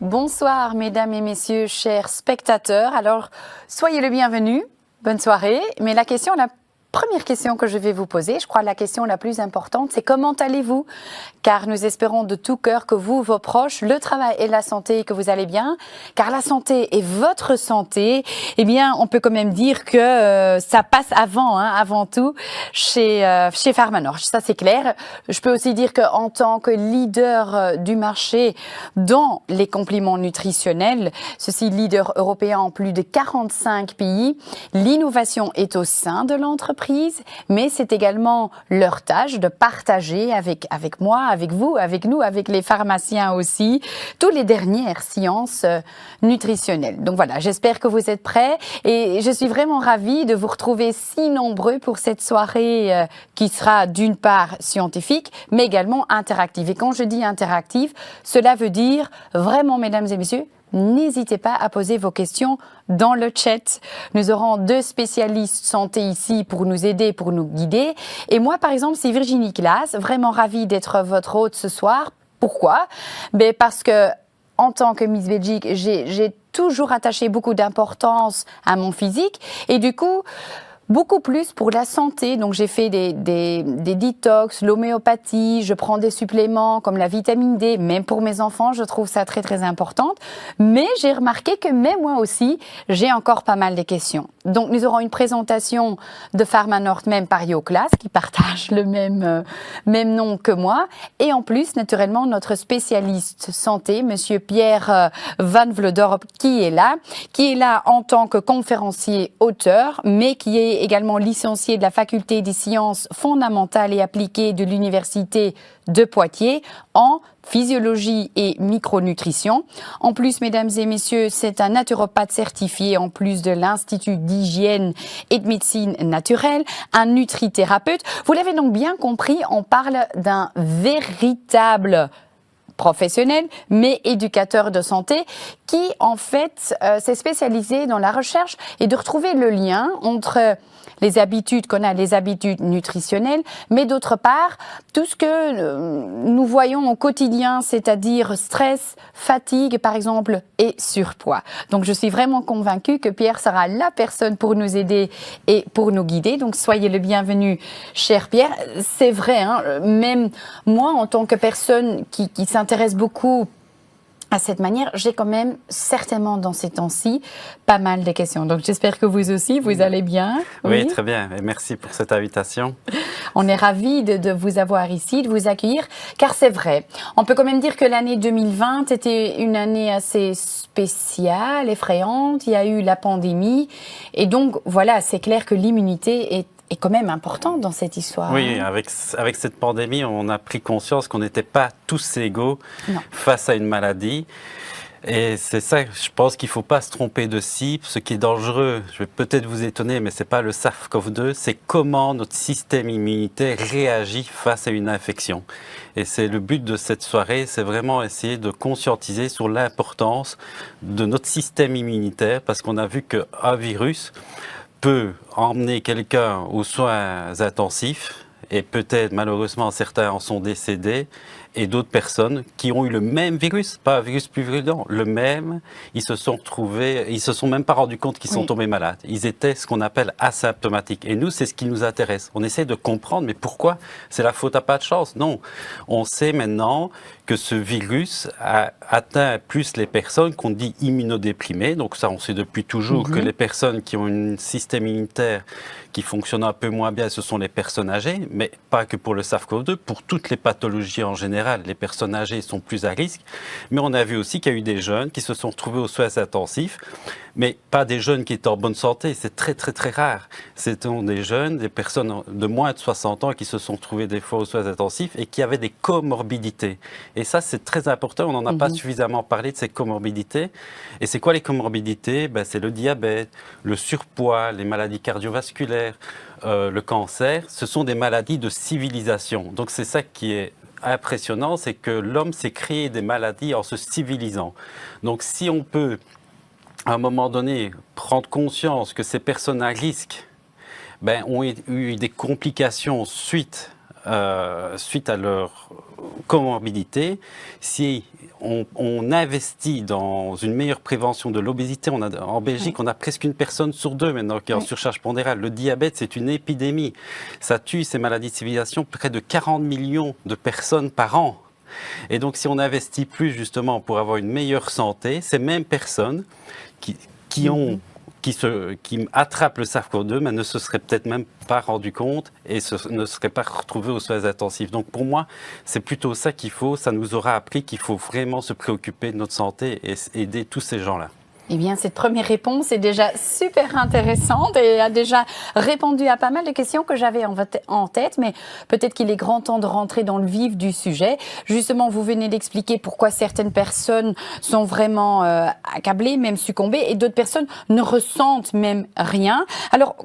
Bonsoir mesdames et messieurs, chers spectateurs. Alors, soyez le bienvenu, bonne soirée. Mais la première question que je vais vous poser, je crois la question la plus importante, c'est comment allez-vous? Car nous espérons de tout cœur que vous, vos proches, le travail et la santé, que vous allez bien. Car la santé et votre santé, eh bien, on peut quand même dire que ça passe avant tout, chez Pharmanor. Ça, c'est clair. Je peux aussi dire qu'en tant que leader du marché dans les compléments nutritionnels, ceci leader européen en plus de 45 pays, l'innovation est au sein de l'entreprise, mais c'est également leur tâche de partager avec moi, avec vous, avec nous, avec les pharmaciens aussi, toutes les dernières sciences nutritionnelles. Donc voilà, j'espère que vous êtes prêts et je suis vraiment ravie de vous retrouver si nombreux pour cette soirée qui sera d'une part scientifique, mais également interactive. Et quand je dis interactive, cela veut dire vraiment, mesdames et messieurs, n'hésitez pas à poser vos questions dans le chat. Nous aurons 2 spécialistes santé ici pour nous aider, pour nous guider. Et moi, par exemple, c'est Virginie Claes, vraiment ravie d'être votre hôte ce soir. Pourquoi? Parce que, en tant que Miss Belgique, j'ai toujours attaché beaucoup d'importance à mon physique. Et du coup, beaucoup plus pour la santé, donc j'ai fait des détox, l'homéopathie, je prends des suppléments comme la vitamine D, même pour mes enfants, je trouve ça très très important. Mais j'ai remarqué que même moi aussi, j'ai encore pas mal de questions. Donc nous aurons une présentation de Pharmanor, même par Claes, qui partage le même nom que moi. Et en plus, naturellement, notre spécialiste santé, Monsieur Pierre Van Vlodorp, qui est là en tant que conférencier auteur, mais qui est également licencié de la faculté des sciences fondamentales et appliquées de l'université de Poitiers en physiologie et micronutrition. En plus, mesdames et messieurs, c'est un naturopathe certifié en plus de l'Institut d'hygiène et de médecine naturelle, un nutrithérapeute. Vous l'avez donc bien compris, on parle d'un véritable professionnel, mais éducateur de santé, qui en fait s'est spécialisé dans la recherche et de retrouver le lien entre les habitudes qu'on a, les habitudes nutritionnelles, mais d'autre part, tout ce que nous voyons au quotidien, c'est-à-dire stress, fatigue par exemple, et surpoids. Donc je suis vraiment convaincue que Pierre sera la personne pour nous aider et pour nous guider. Donc soyez le bienvenu, cher Pierre. C'est vrai, même moi en tant que personne qui s'intéresse beaucoup à cette manière, j'ai quand même certainement dans ces temps-ci pas mal de questions. Donc j'espère que vous aussi, vous allez bien. Oui, très bien. Et merci pour cette invitation. On est ravis de vous avoir ici, de vous accueillir, car c'est vrai. On peut quand même dire que l'année 2020 était une année assez spéciale, effrayante. Il y a eu la pandémie. Et donc, voilà, c'est clair que l'immunité est quand même importante dans cette histoire. Oui, avec cette pandémie, on a pris conscience qu'on n'était pas tous égaux face à une maladie. Et c'est ça, je pense qu'il ne faut pas se tromper de cible. Ce qui est dangereux, je vais peut-être vous étonner, mais ce n'est pas le SARS-CoV-2, c'est comment notre système immunitaire réagit face à une infection. Et c'est le but de cette soirée, c'est vraiment essayer de conscientiser sur l'importance de notre système immunitaire, parce qu'on a vu qu'un virus peut emmener quelqu'un aux soins intensifs et peut-être malheureusement certains en sont décédés et d'autres personnes qui ont eu le même virus, pas un virus plus virulent, le même, ils se sont même pas rendus compte qu'ils sont tombés malades. Ils étaient ce qu'on appelle asymptomatiques. Et nous, c'est ce qui nous intéresse. On essaie de comprendre, mais pourquoi? C'est la faute à pas de chance? Non. On sait maintenant que ce virus a atteint plus les personnes qu'on dit immunodéprimées. Donc ça, on sait depuis toujours que les personnes qui ont un système immunitaire qui fonctionne un peu moins bien, ce sont les personnes âgées, mais pas que pour le SARS-CoV-2, pour toutes les pathologies en général, les personnes âgées sont plus à risque. Mais on a vu aussi qu'il y a eu des jeunes qui se sont retrouvés aux soins intensifs, mais pas des jeunes qui étaient en bonne santé, c'est très très très rare. C'était des jeunes, des personnes de moins de 60 ans qui se sont retrouvés des fois aux soins intensifs et qui avaient des comorbidités. Et ça, c'est très important, on n'en a pas suffisamment parlé de ces comorbidités. Et c'est quoi les comorbidités? C'est le diabète, le surpoids, les maladies cardiovasculaires, le cancer. Ce sont des maladies de civilisation. Donc c'est ça qui est impressionnant, c'est que l'homme s'est créé des maladies en se civilisant. Donc si on peut, à un moment donné, prendre conscience que ces personnes à risque ont eu des complications suite à leur comorbidité, si on investit dans une meilleure prévention de l'obésité. En Belgique, on a presque une personne sur deux maintenant qui est en surcharge pondérale. Le diabète, c'est une épidémie. Ça tue, ces maladies de civilisation, près de 40 millions de personnes par an. Et donc, si on investit plus justement pour avoir une meilleure santé, ces mêmes personnes qui attrapent le SARS-CoV-2, mais ne se seraient peut-être même pas rendu compte et ne seraient pas retrouvés aux soins intensifs. Donc pour moi, c'est plutôt ça qu'il faut. Ça nous aura appris qu'il faut vraiment se préoccuper de notre santé et aider tous ces gens-là. Eh bien, cette première réponse est déjà super intéressante et a déjà répondu à pas mal de questions que j'avais en tête, mais peut-être qu'il est grand temps de rentrer dans le vif du sujet. Justement, vous venez d'expliquer pourquoi certaines personnes sont vraiment accablées, même succombées, et d'autres personnes ne ressentent même rien. Alors,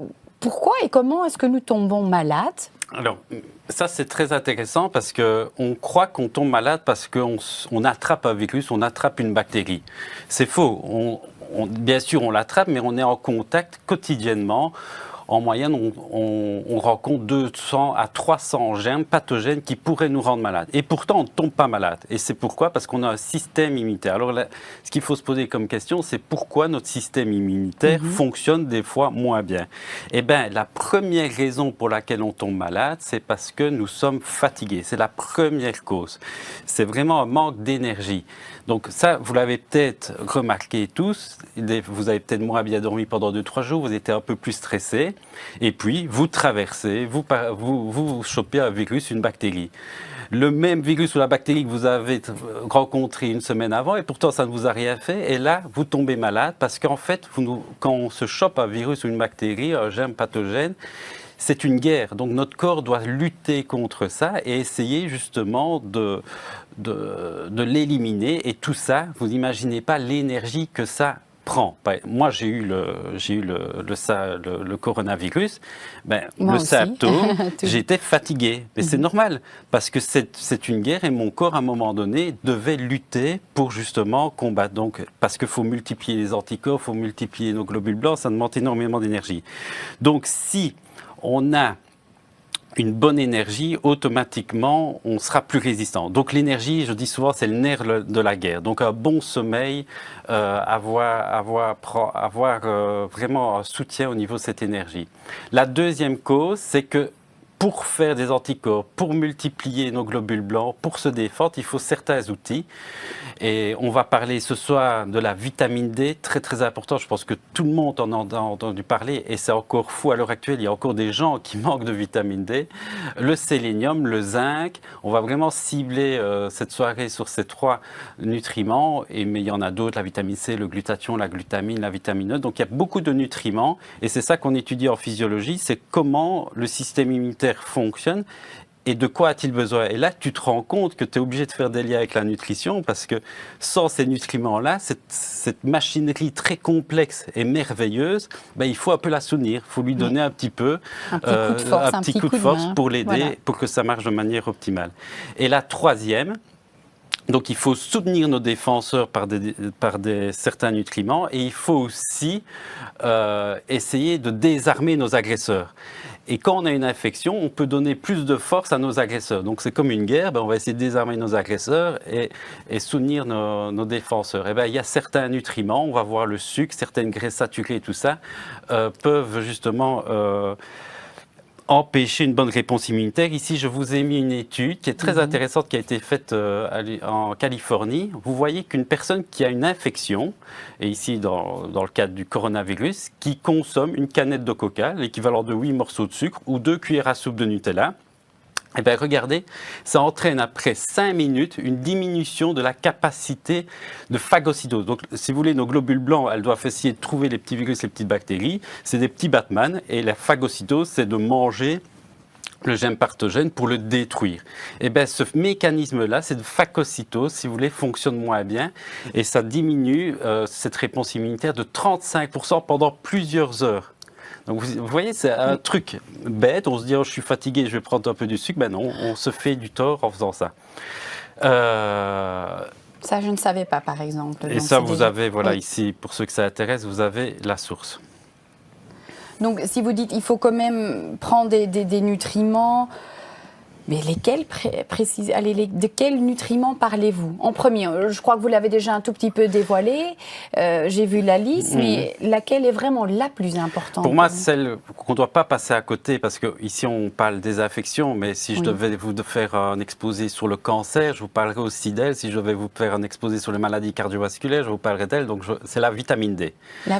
pourquoi et comment est-ce que nous tombons malades ? Alors, ça c'est très intéressant parce qu'on croit qu'on tombe malade parce qu'on attrape un virus, on attrape une bactérie. C'est faux. Bien sûr, on l'attrape, mais on est en contact quotidiennement. En moyenne, on rencontre 200 à 300 germes pathogènes qui pourraient nous rendre malades. Et pourtant, on ne tombe pas malade. Et c'est pourquoi ? Parce qu'on a un système immunitaire. Alors, là, ce qu'il faut se poser comme question, c'est pourquoi notre système immunitaire fonctionne des fois moins bien. Eh bien, la première raison pour laquelle on tombe malade, c'est parce que nous sommes fatigués. C'est la première cause. C'est vraiment un manque d'énergie. Donc ça, vous l'avez peut-être remarqué tous, vous avez peut-être moins bien dormi pendant 2-3 jours, vous étiez un peu plus stressé, et puis vous traversez, vous chopez un virus, une bactérie. Le même virus ou la bactérie que vous avez rencontré une semaine avant, et pourtant ça ne vous a rien fait, et là, vous tombez malade, parce qu'en fait, quand on se chope un virus ou une bactérie, un germe pathogène, c'est une guerre. Donc notre corps doit lutter contre ça et essayer justement de l'éliminer. Et tout ça, vous n'imaginez pas l'énergie que ça prend. Moi, j'ai eu le coronavirus. Le symptôme, j'étais fatigué. Mais c'est normal, parce que c'est une guerre et mon corps, à un moment donné, devait lutter pour justement combattre. Donc, parce qu'il faut multiplier les anticorps, il faut multiplier nos globules blancs, ça demande énormément d'énergie. Donc, si on a une bonne énergie, automatiquement, on sera plus résistant. Donc l'énergie, je dis souvent, c'est le nerf de la guerre. Donc un bon sommeil, avoir vraiment un soutien au niveau de cette énergie. La deuxième cause, c'est que pour faire des anticorps, pour multiplier nos globules blancs, pour se défendre, il faut certains outils. Et on va parler ce soir de la vitamine D, très très important. Je pense que tout le monde en a entendu parler et c'est encore fou à l'heure actuelle. Il y a encore des gens qui manquent de vitamine D. Le sélénium, le zinc. On va vraiment cibler cette soirée sur ces 3 nutriments. Mais il y en a d'autres, la vitamine C, le glutathion, la glutamine, la vitamine E. Donc il y a beaucoup de nutriments et c'est ça qu'on étudie en physiologie, c'est comment le système immunitaire fonctionne et de quoi a-t-il besoin. Et là, tu te rends compte que tu es obligé de faire des liens avec la nutrition parce que sans ces nutriments-là, cette machinerie très complexe et merveilleuse, il faut un peu la soutenir, il faut lui donner un petit peu, un petit coup de force pour l'aider, pour que ça marche de manière optimale. Et la troisième, donc il faut soutenir nos défenseurs par certains nutriments et il faut aussi essayer de désarmer nos agresseurs. Et quand on a une infection, on peut donner plus de force à nos agresseurs. Donc c'est comme une guerre, on va essayer de désarmer nos agresseurs et soutenir nos défenseurs. Et il y a certains nutriments, on va voir le sucre, certaines graisses saturées et tout ça, peuvent justement empêcher une bonne réponse immunitaire. Ici, je vous ai mis une étude qui est très intéressante, qui a été faite en Californie. Vous voyez qu'une personne qui a une infection, et ici dans le cadre du coronavirus, qui consomme une canette de coca, l'équivalent de 8 morceaux de sucre, ou 2 cuillères à soupe de Nutella, eh bien, regardez, ça entraîne après 5 minutes une diminution de la capacité de phagocytose. Donc, si vous voulez, nos globules blancs, elles doivent essayer de trouver les petits virus, les petites bactéries. C'est des petits Batman. Et la phagocytose, c'est de manger le germe pathogène pour le détruire. Eh bien, ce mécanisme-là, cette phagocytose, si vous voulez, fonctionne moins bien. Et ça diminue cette réponse immunitaire de 35% pendant plusieurs heures. Donc vous voyez, c'est un truc bête, on se dit oh, je suis fatigué, je vais prendre un peu du sucre. Ben non, on se fait du tort en faisant ça. Ça, je ne savais pas, par exemple. Et donc, ça, vous avez, voilà, ici, pour ceux que ça intéresse, vous avez la source. Donc si vous dites il faut quand même prendre des nutriments, Mais lesquels de quels nutriments parlez-vous? En premier, je crois que vous l'avez déjà un tout petit peu dévoilé. J'ai vu la liste, mais laquelle est vraiment la plus importante? Pour moi, celle qu'on ne doit pas passer à côté, parce qu'ici on parle des affections, mais si je devais vous faire un exposé sur le cancer, je vous parlerai aussi d'elle. Si je devais vous faire un exposé sur les maladies cardiovasculaires, je vous parlerai d'elle. Donc c'est la vitamine D.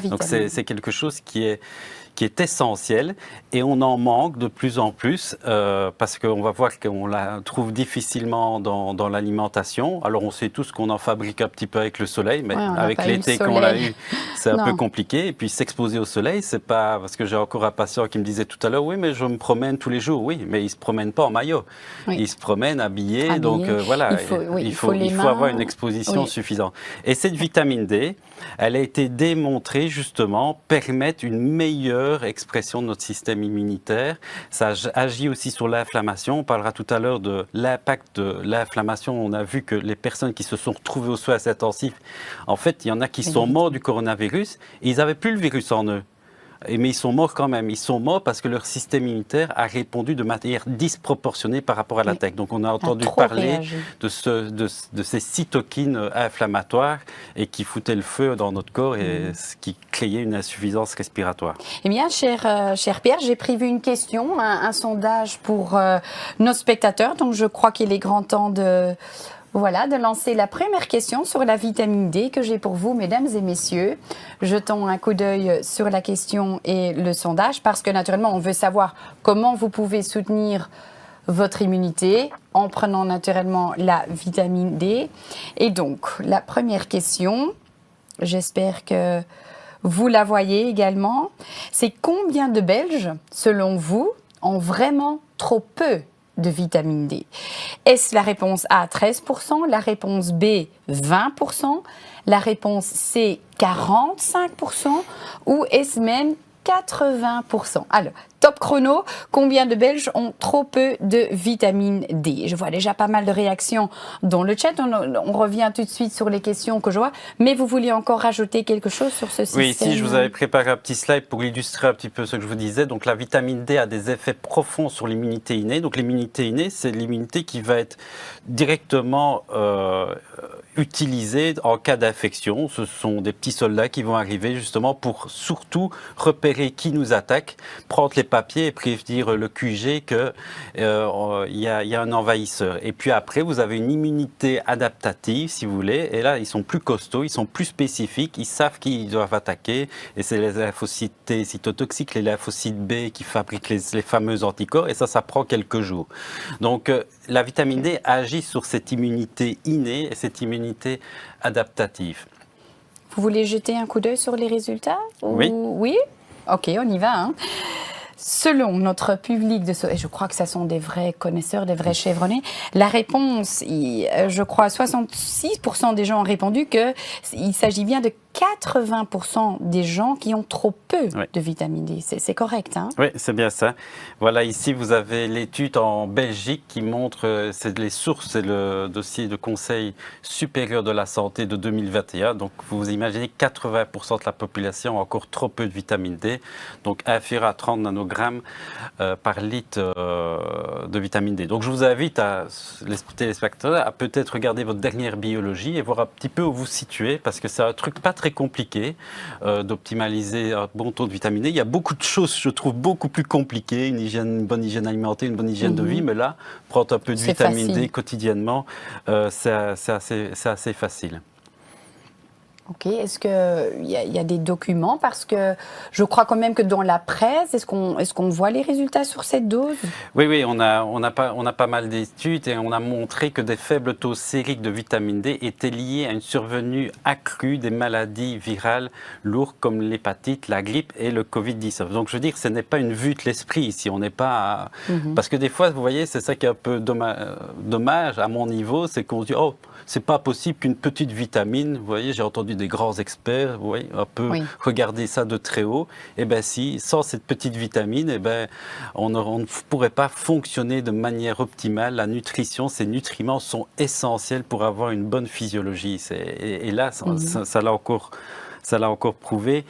Donc c'est quelque chose qui est essentiel et on en manque de plus en plus parce qu'on va voir qu'on la trouve difficilement dans l'alimentation. Alors on sait tous qu'on en fabrique un petit peu avec le soleil, mais avec l'été qu'on a eu, c'est un peu compliqué. Et puis s'exposer au soleil, c'est pas... Parce que j'ai encore un patient qui me disait tout à l'heure, oui mais je me promène tous les jours. Oui, mais il se promène pas en maillot. Il se promène habillé. Donc voilà, il faut avoir une exposition suffisante. Et cette vitamine D, elle a été démontrée justement permettre une meilleure expression de notre système immunitaire. Ça agit aussi sur l'inflammation. On parlera tout à l'heure de l'impact de l'inflammation. On a vu que les personnes qui se sont retrouvées aux soins intensifs, en fait, il y en a qui sont morts du coronavirus et ils n'avaient plus le virus en eux. Mais ils sont morts quand même. Ils sont morts parce que leur système immunitaire a répondu de manière disproportionnée par rapport à l'attaque. Donc on a entendu parler de ces cytokines inflammatoires et qui foutaient le feu dans notre corps et ce qui créait une insuffisance respiratoire. Eh bien, cher Pierre, j'ai prévu une question, un sondage pour nos spectateurs. Donc je crois qu'il est grand temps de lancer la première question sur la vitamine D que j'ai pour vous, mesdames et messieurs. Jetons un coup d'œil sur la question et le sondage parce que naturellement, on veut savoir comment vous pouvez soutenir votre immunité en prenant naturellement la vitamine D. Et donc, la première question, j'espère que vous la voyez également, c'est combien de Belges, selon vous, ont vraiment trop peu de vitamine D? Est-ce la réponse A, 13%, la réponse B, 20%, la réponse C, 45% ou est-ce même 80%? Alors, top chrono, combien de Belges ont trop peu de vitamine D? Je vois déjà pas mal de réactions dans le chat. On revient tout de suite sur les questions que je vois. Mais vous vouliez encore rajouter quelque chose sur ce système? Oui, ici, je vous avais préparé un petit slide pour illustrer un petit peu ce que je vous disais. Donc, la vitamine D a des effets profonds sur l'immunité innée. Donc, l'immunité innée, c'est l'immunité qui va être directement utilisée en cas d'infection. Ce sont des petits soldats qui vont arriver justement pour surtout repérer qui nous attaque, prendre les papiers et prévenir le QG qu'il y a un envahisseur. Et puis après, vous avez une immunité adaptative, si vous voulez. Et là, ils sont plus costauds, ils sont plus spécifiques, ils savent qui ils doivent attaquer. Et c'est les lymphocytes T cytotoxiques, les lymphocytes B qui fabriquent les fameux anticorps. Et ça prend quelques jours. Donc, la vitamine D agit sur cette immunité innée et cette immunité adaptative. Vous voulez jeter un coup d'œil sur les résultats? Oui. Oui? Ok, on y va. Hein. Selon notre public, et je crois que ce sont des vrais connaisseurs, des vrais chevronnés, la réponse, je crois 66% des gens ont répondu qu'il s'agit bien de 80% des gens qui ont trop peu de vitamine D. C'est correct, hein? Oui, c'est bien ça. Voilà, ici, vous avez l'étude en Belgique qui montre, c'est les sources, c'est le dossier de Conseil supérieur de la santé de 2021. Donc, vous imaginez 80% de la population a encore trop peu de vitamine D, donc inférieur à 30 nanogrammes par litre de vitamine D. Donc, je vous invite, les téléspectateurs, à peut-être regarder votre dernière biologie et voir un petit peu où vous vous situez, parce que c'est un truc pas très compliqué d'optimaliser un bon taux de vitamine D. Il y a beaucoup de choses, je trouve, beaucoup plus compliquées, une bonne hygiène alimentaire, une bonne hygiène de vie, mais là, prendre un peu de vitamine D quotidiennement, c'est assez facile. Ok, est-ce qu'il y a des documents? Parce que je crois quand même que dans la presse, est-ce qu'on voit les résultats sur cette dose? Oui, on a pas mal d'études et on a montré que des faibles taux sériques de vitamine D étaient liés à une survenue accrue des maladies virales lourdes comme l'hépatite, la grippe et le Covid-19. Donc je veux dire, ce n'est pas une vue de l'esprit ici, on n'est pas... Parce que des fois, vous voyez, c'est ça qui est un peu dommage à mon niveau, c'est qu'on se dit, oh, c'est pas possible qu'une petite vitamine, vous voyez, j'ai entendu des grands experts, vous voyez, un peu regarder ça de très haut. Eh bien si, sans cette petite vitamine, eh ben, on ne pourrait pas fonctionner de manière optimale. La nutrition, ces nutriments sont essentiels pour avoir une bonne physiologie. Et là, ça l'a encore ça l'a encore prouvé.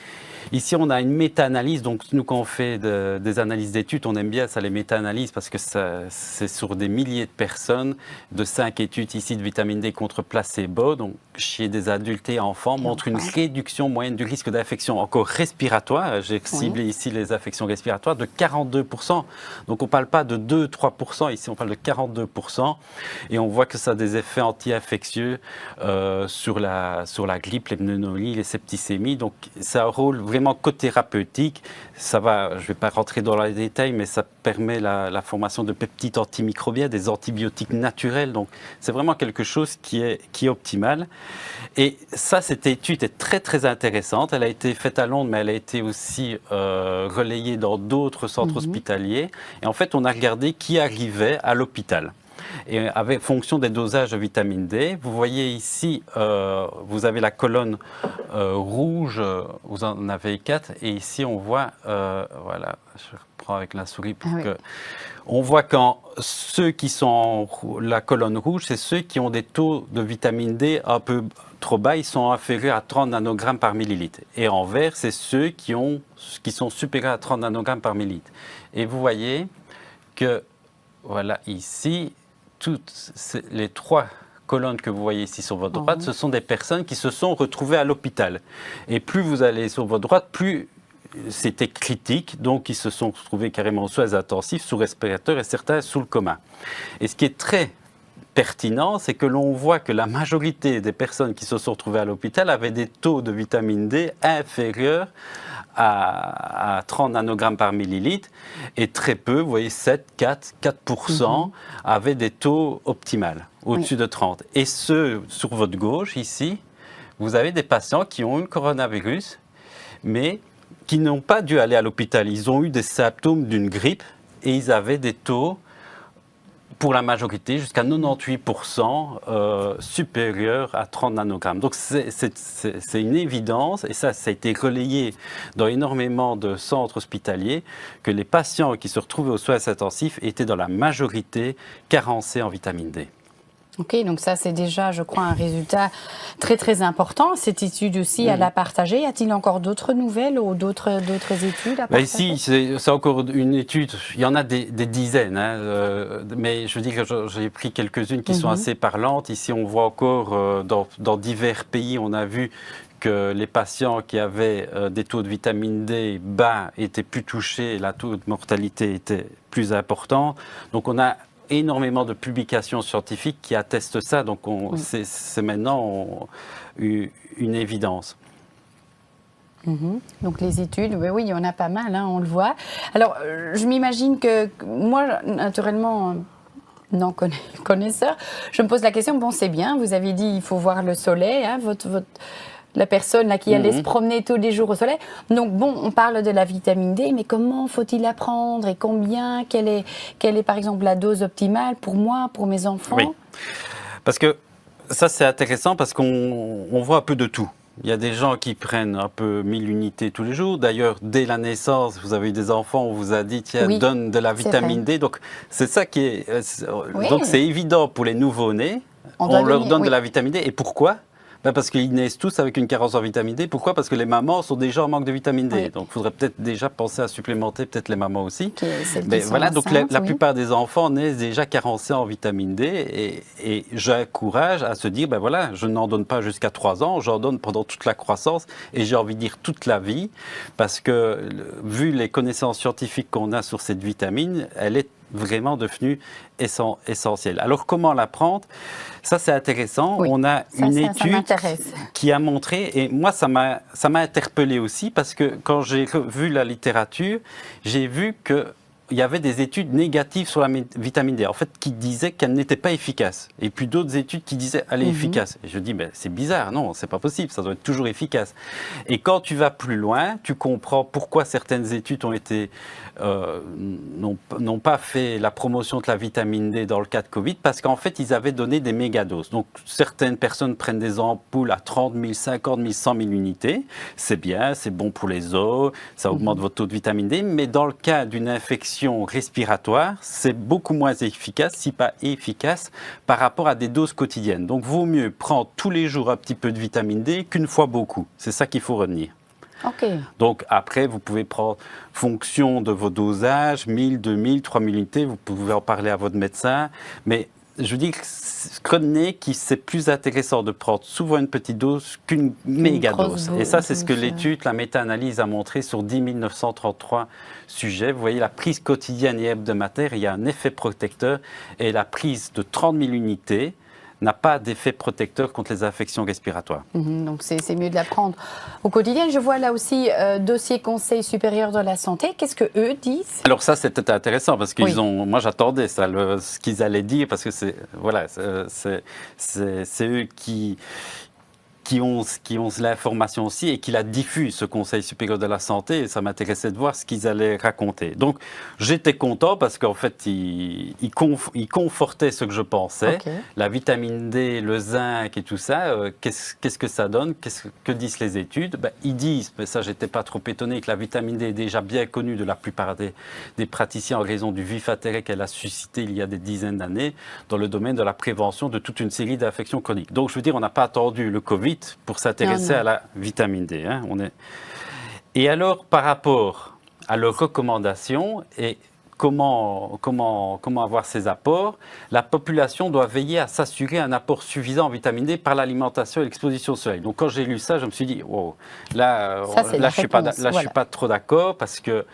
Ici, on a une méta-analyse. Donc, nous, quand on fait des analyses d'études, on aime bien ça, les méta-analyses, parce que c'est sur des milliers de personnes, de 5 études ici de vitamine D contre placebo, donc chez des adultes et enfants, montre une réduction moyenne du risque d'infection encore respiratoire. J'ai ciblé ici les infections respiratoires de 42%. Donc, on ne parle pas de 2-3%, ici, on parle de 42%. Et on voit que ça a des effets anti-infectieux sur la grippe, les pneumonies, les septicémies. Donc, ça a un rôle vraiment co-thérapeutique. Ça va, je ne vais pas rentrer dans les détails, mais ça permet la formation de peptides antimicrobiens, des antibiotiques naturels. Donc, c'est vraiment quelque chose qui est optimal. Et ça, cette étude est très, très intéressante. Elle a été faite à Londres, mais elle a été aussi relayée dans d'autres centres hospitaliers. Et en fait, on a regardé qui arrivait à l'hôpital. Et avec fonction des dosages de vitamine D, vous voyez ici, vous avez la colonne rouge, vous en avez 4, et ici on voit, voilà, je reprends avec la souris pour que... On voit quand ceux qui sont la colonne rouge, c'est ceux qui ont des taux de vitamine D un peu trop bas, ils sont inférieurs à 30 nanogrammes par millilitre. Et en vert, c'est ceux qui sont supérieurs à 30 nanogrammes par millilitre. Et vous voyez que, voilà, ici, toutes les 3 colonnes que vous voyez ici sur votre droite, ce sont des personnes qui se sont retrouvées à l'hôpital. Et plus vous allez sur votre droite, plus c'était critique, donc ils se sont retrouvés carrément sous soins intensifs, sous respirateur et certains sous le coma. Et ce qui est très pertinent, c'est que l'on voit que la majorité des personnes qui se sont retrouvées à l'hôpital avaient des taux de vitamine D inférieurs à 30 nanogrammes par millilitre, et très peu, vous voyez 7, 4% avaient des taux optimales, au-dessus de 30. Et sur votre gauche, ici, vous avez des patients qui ont eu le coronavirus, mais qui n'ont pas dû aller à l'hôpital. Ils ont eu des symptômes d'une grippe et ils avaient des taux, pour la majorité, jusqu'à 98% supérieurs à 30 nanogrammes. Donc c'est une évidence, et ça a été relayé dans énormément de centres hospitaliers, que les patients qui se retrouvaient aux soins intensifs étaient dans la majorité carencés en vitamine D. Ok, donc ça c'est déjà, je crois, un résultat très très important. Cette étude aussi, à la partager. Y a-t-il encore d'autres nouvelles ou d'autres études à partager? Ici, c'est encore une étude. Il y en a des dizaines, mais je veux dire que j'ai pris quelques-unes qui sont assez parlantes. Ici, on voit encore dans divers pays, on a vu que les patients qui avaient des taux de vitamine D bas étaient plus touchés, la taux de mortalité était plus important. Donc on a énormément de publications scientifiques qui attestent ça, donc c'est maintenant une évidence. Donc les études, oui, il y en a pas mal, hein, on le voit. Alors, je m'imagine que moi, naturellement, non connaisseur, je me pose la question, bon, c'est bien, vous avez dit il faut voir le soleil, hein, la personne là, qui allait se promener tous les jours au soleil. Donc bon, on parle de la vitamine D, mais comment faut-il la prendre et combien? Quelle est par exemple la dose optimale pour moi, pour mes enfants? Oui, parce que ça c'est intéressant parce qu'on voit un peu de tout. Il y a des gens qui prennent un peu 1000 unités tous les jours. D'ailleurs, dès la naissance, vous avez eu des enfants, on vous a dit, tiens, donne de la vitamine D. Donc c'est ça qui est... Donc c'est évident pour les nouveau-nés, on leur donne de la vitamine D. Et pourquoi ? Parce qu'ils naissent tous avec une carence en vitamine D. Pourquoi? Parce que les mamans sont déjà en manque de vitamine D. Donc, il faudrait peut-être déjà penser à supplémenter peut-être les mamans aussi. Mais voilà, donc la plupart des enfants naissent déjà carencés en vitamine D. Et j'encourage à se dire, ben voilà, je n'en donne pas jusqu'à 3 ans, j'en donne pendant toute la croissance et j'ai envie de dire toute la vie. Parce que, vu les connaissances scientifiques qu'on a sur cette vitamine, elle est vraiment devenue essentielle. Alors, comment la prendre? Ça, c'est intéressant. On a une étude qui a montré, et moi, ça m'a interpellé aussi, parce que quand j'ai vu la littérature, j'ai vu que il y avait des études négatives sur la vitamine D, en fait, qui disaient qu'elle n'était pas efficace. Et puis d'autres études qui disaient qu'elle est efficace. Et je dis, ben, c'est bizarre, non, c'est pas possible, ça doit être toujours efficace. Et quand tu vas plus loin, tu comprends pourquoi certaines études ont été, n'ont pas fait la promotion de la vitamine D dans le cas de Covid, parce qu'en fait, ils avaient donné des mégadoses. Donc, certaines personnes prennent des ampoules à 30 000, 50 000, 100 000 unités. C'est bien, c'est bon pour les os, ça augmente votre taux de vitamine D. Mais dans le cas d'une infection infections respiratoires, c'est beaucoup moins efficace, si pas efficace, par rapport à des doses quotidiennes. Donc, vaut mieux prendre tous les jours un petit peu de vitamine D qu'une fois beaucoup. C'est ça qu'il faut retenir. Ok. Donc après, vous pouvez prendre, fonction de vos dosages, 1000, 2000, 3000 unités, vous pouvez en parler à votre médecin. Mais je dis que retenez que c'est plus intéressant de prendre souvent une petite dose qu'une méga dose. Et ça, c'est ce que l'étude, la méta-analyse a montré sur 10 933 sujets. Vous voyez, la prise quotidienne et hebdomadaire, il y a un effet protecteur. Et la prise de 30 000 unités n'a pas d'effet protecteur contre les infections respiratoires. Donc c'est mieux de la prendre au quotidien. Je vois là aussi dossier Conseil supérieur de la santé. Qu'est-ce que eux disent? Alors ça, c'était intéressant parce qu'ils ont. Moi, j'attendais ça, ce qu'ils allaient dire, parce que c'est eux qui ont l'information aussi et qui la diffusent, ce Conseil supérieur de la santé, et ça m'intéressait de voir ce qu'ils allaient raconter. Donc, j'étais content parce qu'en fait, ils confortaient ce que je pensais. Okay. La vitamine D, le zinc et tout ça, qu'est-ce que ça donne? Que disent les études? Ils disent, mais ça, j'étais pas trop étonné, que la vitamine D est déjà bien connue de la plupart des praticiens en raison du vif intérêt qu'elle a suscité il y a des dizaines d'années dans le domaine de la prévention de toute une série d'infections chroniques. Donc, je veux dire, on n'a pas attendu le Covid pour s'intéresser à la vitamine D. Hein. Et alors, par rapport à leurs recommandations et comment avoir ces apports, la population doit veiller à s'assurer un apport suffisant en vitamine D par l'alimentation et l'exposition au soleil. Donc, quand j'ai lu ça, je me suis dit, wow, là, je ne suis pas trop d'accord parce que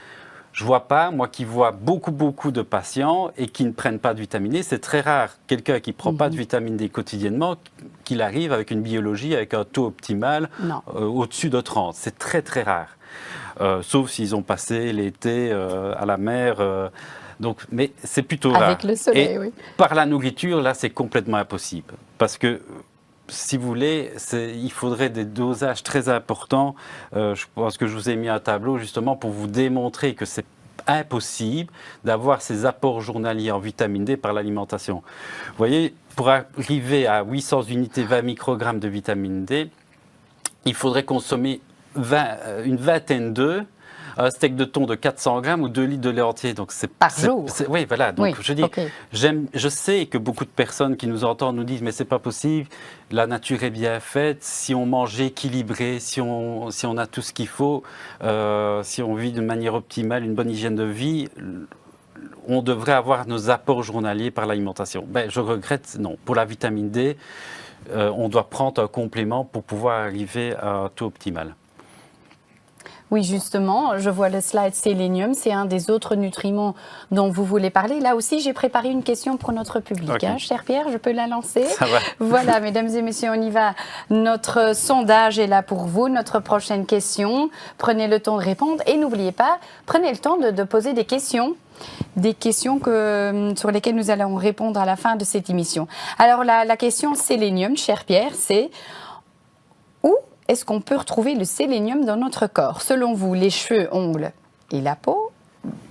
je ne vois pas, moi qui vois beaucoup de patients et qui ne prennent pas de vitamine D, c'est très rare, quelqu'un qui ne prend pas de vitamine D quotidiennement, qu'il arrive avec une biologie, avec un taux optimal au-dessus de 30. C'est très rare. Sauf s'ils ont passé l'été à la mer. Mais c'est plutôt rare. Avec le soleil, oui. Par la nourriture, là, c'est complètement impossible. Parce que si vous voulez, il faudrait des dosages très importants. Je pense que je vous ai mis un tableau justement pour vous démontrer que c'est impossible d'avoir ces apports journaliers en vitamine D par l'alimentation. Vous voyez, pour arriver à 800 unités, 20 microgrammes de vitamine D, il faudrait consommer une vingtaine d'œufs, un steak de thon de 400 grammes ou 2 litres de lait entier. Donc par jour. Oui, voilà. Donc je dis, je sais que beaucoup de personnes qui nous entendent nous disent, mais c'est pas possible. La nature est bien faite. Si on mange équilibré, si on a tout ce qu'il faut, si on vit de manière optimale, une bonne hygiène de vie, on devrait avoir nos apports journaliers par l'alimentation. Je regrette, non. Pour la vitamine D, on doit prendre un complément pour pouvoir arriver à un taux optimal. Oui, justement, je vois le slide sélénium, c'est un des autres nutriments dont vous voulez parler. Là aussi, j'ai préparé une question pour notre public. Okay. Cher Pierre, je peux la lancer? Ça va. Voilà, mesdames et messieurs, on y va. Notre sondage est là pour vous. Notre prochaine question, prenez le temps de répondre et n'oubliez pas, prenez le temps de poser des questions sur lesquelles nous allons répondre à la fin de cette émission. Alors, la question sélénium, cher Pierre, c'est où est-ce qu'on peut retrouver le sélénium dans notre corps? Selon vous, les cheveux, ongles et la peau,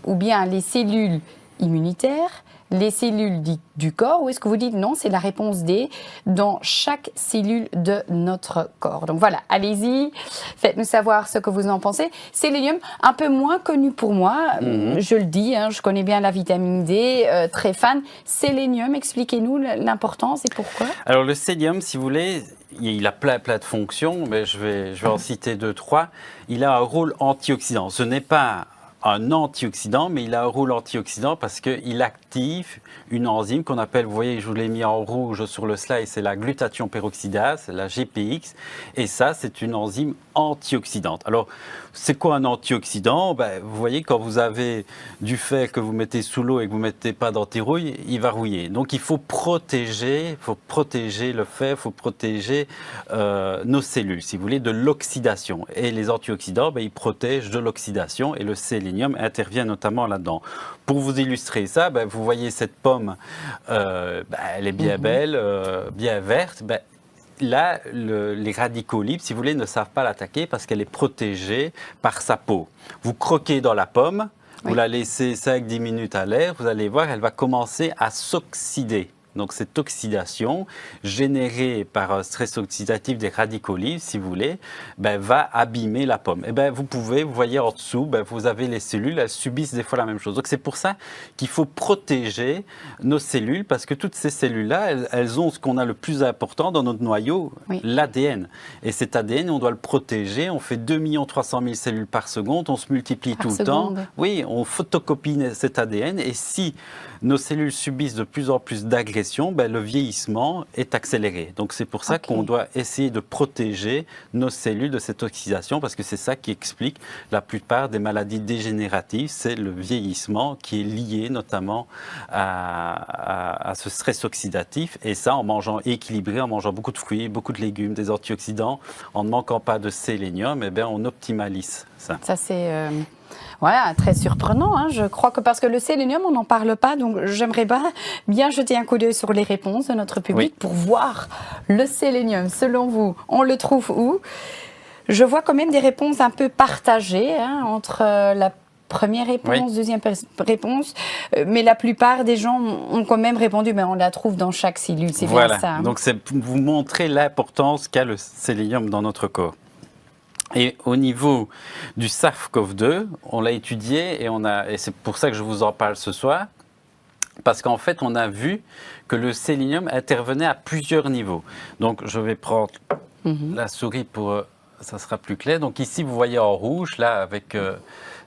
ou bien les cellules immunitaires, les cellules du corps, ou est-ce que vous dites non, c'est la réponse D, dans chaque cellule de notre corps? Donc voilà, allez-y, faites-nous savoir ce que vous en pensez. Sélénium, un peu moins connu pour moi, je le dis, je connais bien la vitamine D, très fan. Sélénium, expliquez-nous l'importance et pourquoi. Alors le sélénium, si vous voulez, il a plein de fonctions, mais je vais en citer 2-3. Il a un rôle antioxydant. Ce n'est pas un antioxydant, mais il a un rôle antioxydant parce qu'il active une enzyme qu'on appelle, vous voyez, je vous l'ai mis en rouge sur le slide, c'est la glutathion peroxydase, la GPX, et ça, c'est une enzyme antioxydante. Alors, c'est quoi un antioxydant? Vous voyez, quand vous avez du fer que vous mettez sous l'eau et que vous ne mettez pas d'antirouille, il va rouiller. Donc, il faut protéger le fer, il faut protéger nos cellules, si vous voulez, de l'oxydation. Et les antioxydants, ils protègent de l'oxydation et le sélénium intervient notamment là-dedans. Pour vous illustrer ça, vous voyez cette pomme, elle est bien belle, bien verte. Là, les radicaux libres, si vous voulez, ne savent pas l'attaquer parce qu'elle est protégée par sa peau. Vous croquez dans la pomme, vous la laissez 5-10 minutes à l'air, vous allez voir, elle va commencer à s'oxyder. Donc cette oxydation générée par un stress oxydatif des radicaux libres, si vous voulez, va abîmer la pomme. Et vous voyez en dessous, vous avez les cellules, elles subissent des fois la même chose. Donc c'est pour ça qu'il faut protéger nos cellules, parce que toutes ces cellules-là, elles ont ce qu'on a le plus important dans notre noyau, l'ADN. Et cet ADN, on doit le protéger. On fait 2 300 000 cellules par seconde, on se multiplie tout le temps. Oui, on photocopie cet ADN. Et si nos cellules subissent de plus en plus d'agressions, le vieillissement est accéléré. Donc c'est pour ça qu'on doit essayer de protéger nos cellules de cette oxydation, parce que c'est ça qui explique la plupart des maladies dégénératives. C'est le vieillissement qui est lié notamment à ce stress oxydatif. Et ça, en mangeant équilibré, en mangeant beaucoup de fruits, beaucoup de légumes, des antioxydants, en ne manquant pas de sélénium, on optimalise ça. Ça c'est... Voilà, très surprenant, hein. Je crois que parce que le sélénium, on n'en parle pas, donc j'aimerais bien jeter un coup d'œil sur les réponses de notre public pour voir le sélénium. Selon vous, on le trouve où? Je vois quand même des réponses un peu partagées entre la première réponse, deuxième réponse, mais la plupart des gens ont quand même répondu, mais on la trouve dans chaque cellule, c'est bien ça. Donc c'est pour vous montrer l'importance qu'a le sélénium dans notre corps. Et au niveau du SARS-CoV-2, on l'a étudié et c'est pour ça que je vous en parle ce soir, parce qu'en fait, on a vu que le sélénium intervenait à plusieurs niveaux. Donc, je vais prendre la souris pour... ça sera plus clair. Donc ici, vous voyez en rouge, là, avec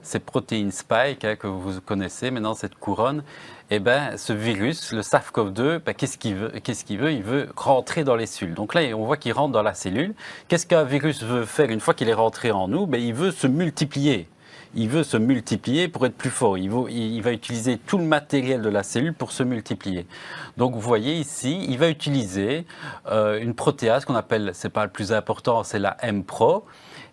ces protéines spike que vous connaissez maintenant, cette couronne. Ce virus, le SARS-CoV-2, qu'est-ce qu'il veut? Il veut rentrer dans les cellules. Donc là, on voit qu'il rentre dans la cellule. Qu'est-ce qu'un virus veut faire une fois qu'il est rentré en nous? Il veut se multiplier. Il veut se multiplier pour être plus fort. Il va utiliser tout le matériel de la cellule pour se multiplier. Donc vous voyez ici, il va utiliser une protéase qu'on appelle, c'est pas le plus important, c'est la Mpro.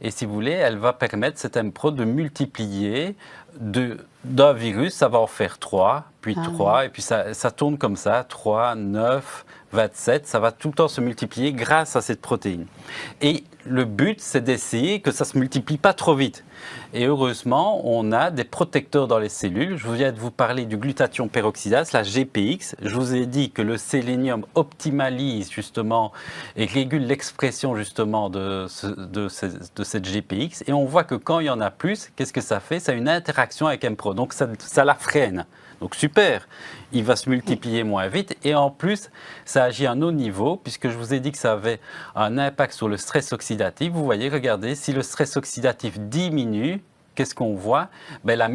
Et si vous voulez, elle va permettre, cette Mpro, de multiplier d'un virus, ça va en faire 3, puis 3, et puis ça tourne comme ça, 3, 9, 27, ça va tout le temps se multiplier grâce à cette protéine. Et le but, c'est d'essayer que ça ne se multiplie pas trop vite. Et heureusement, on a des protecteurs dans les cellules. Je viens de vous parler du glutathion peroxydase, la GPX. Je vous ai dit que le sélénium optimalise justement et régule l'expression justement de cette GPX. Et on voit que quand il y en a plus, qu'est-ce que ça fait? Ça a une interaction avec Mpro. Donc ça la freine. Donc super, il va se multiplier moins vite et en plus, ça agit à un autre niveau puisque je vous ai dit que ça avait un impact sur le stress oxydatif. Vous voyez, regardez, si le stress oxydatif diminue, qu'est-ce qu'on voit? La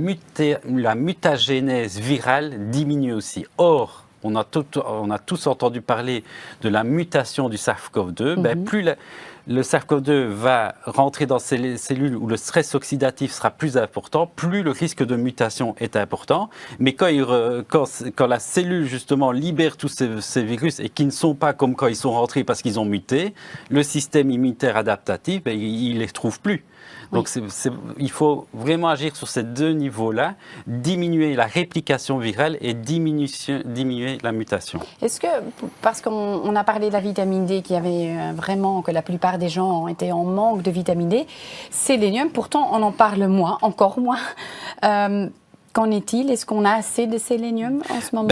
mutagénèse virale diminue aussi. Or, on a tous entendu parler de la mutation du SARS-CoV-2. Plus le SARS-CoV-2 va rentrer dans ces cellules où le stress oxydatif sera plus important, plus le risque de mutation est important. Mais quand la cellule, justement, libère tous ces virus et qui ne sont pas comme quand ils sont rentrés parce qu'ils ont muté, le système immunitaire adaptatif, il ne les trouve plus. Donc il faut vraiment agir sur ces deux niveaux-là, diminuer la réplication virale et diminuer la mutation. Est-ce que, parce qu'on a parlé de la vitamine D, qu'il y avait vraiment, que la plupart des gens étaient en manque de vitamine D, sélénium, pourtant on en parle moins, encore moins. Qu'en est-il? Est-ce qu'on a assez de sélénium en ce moment?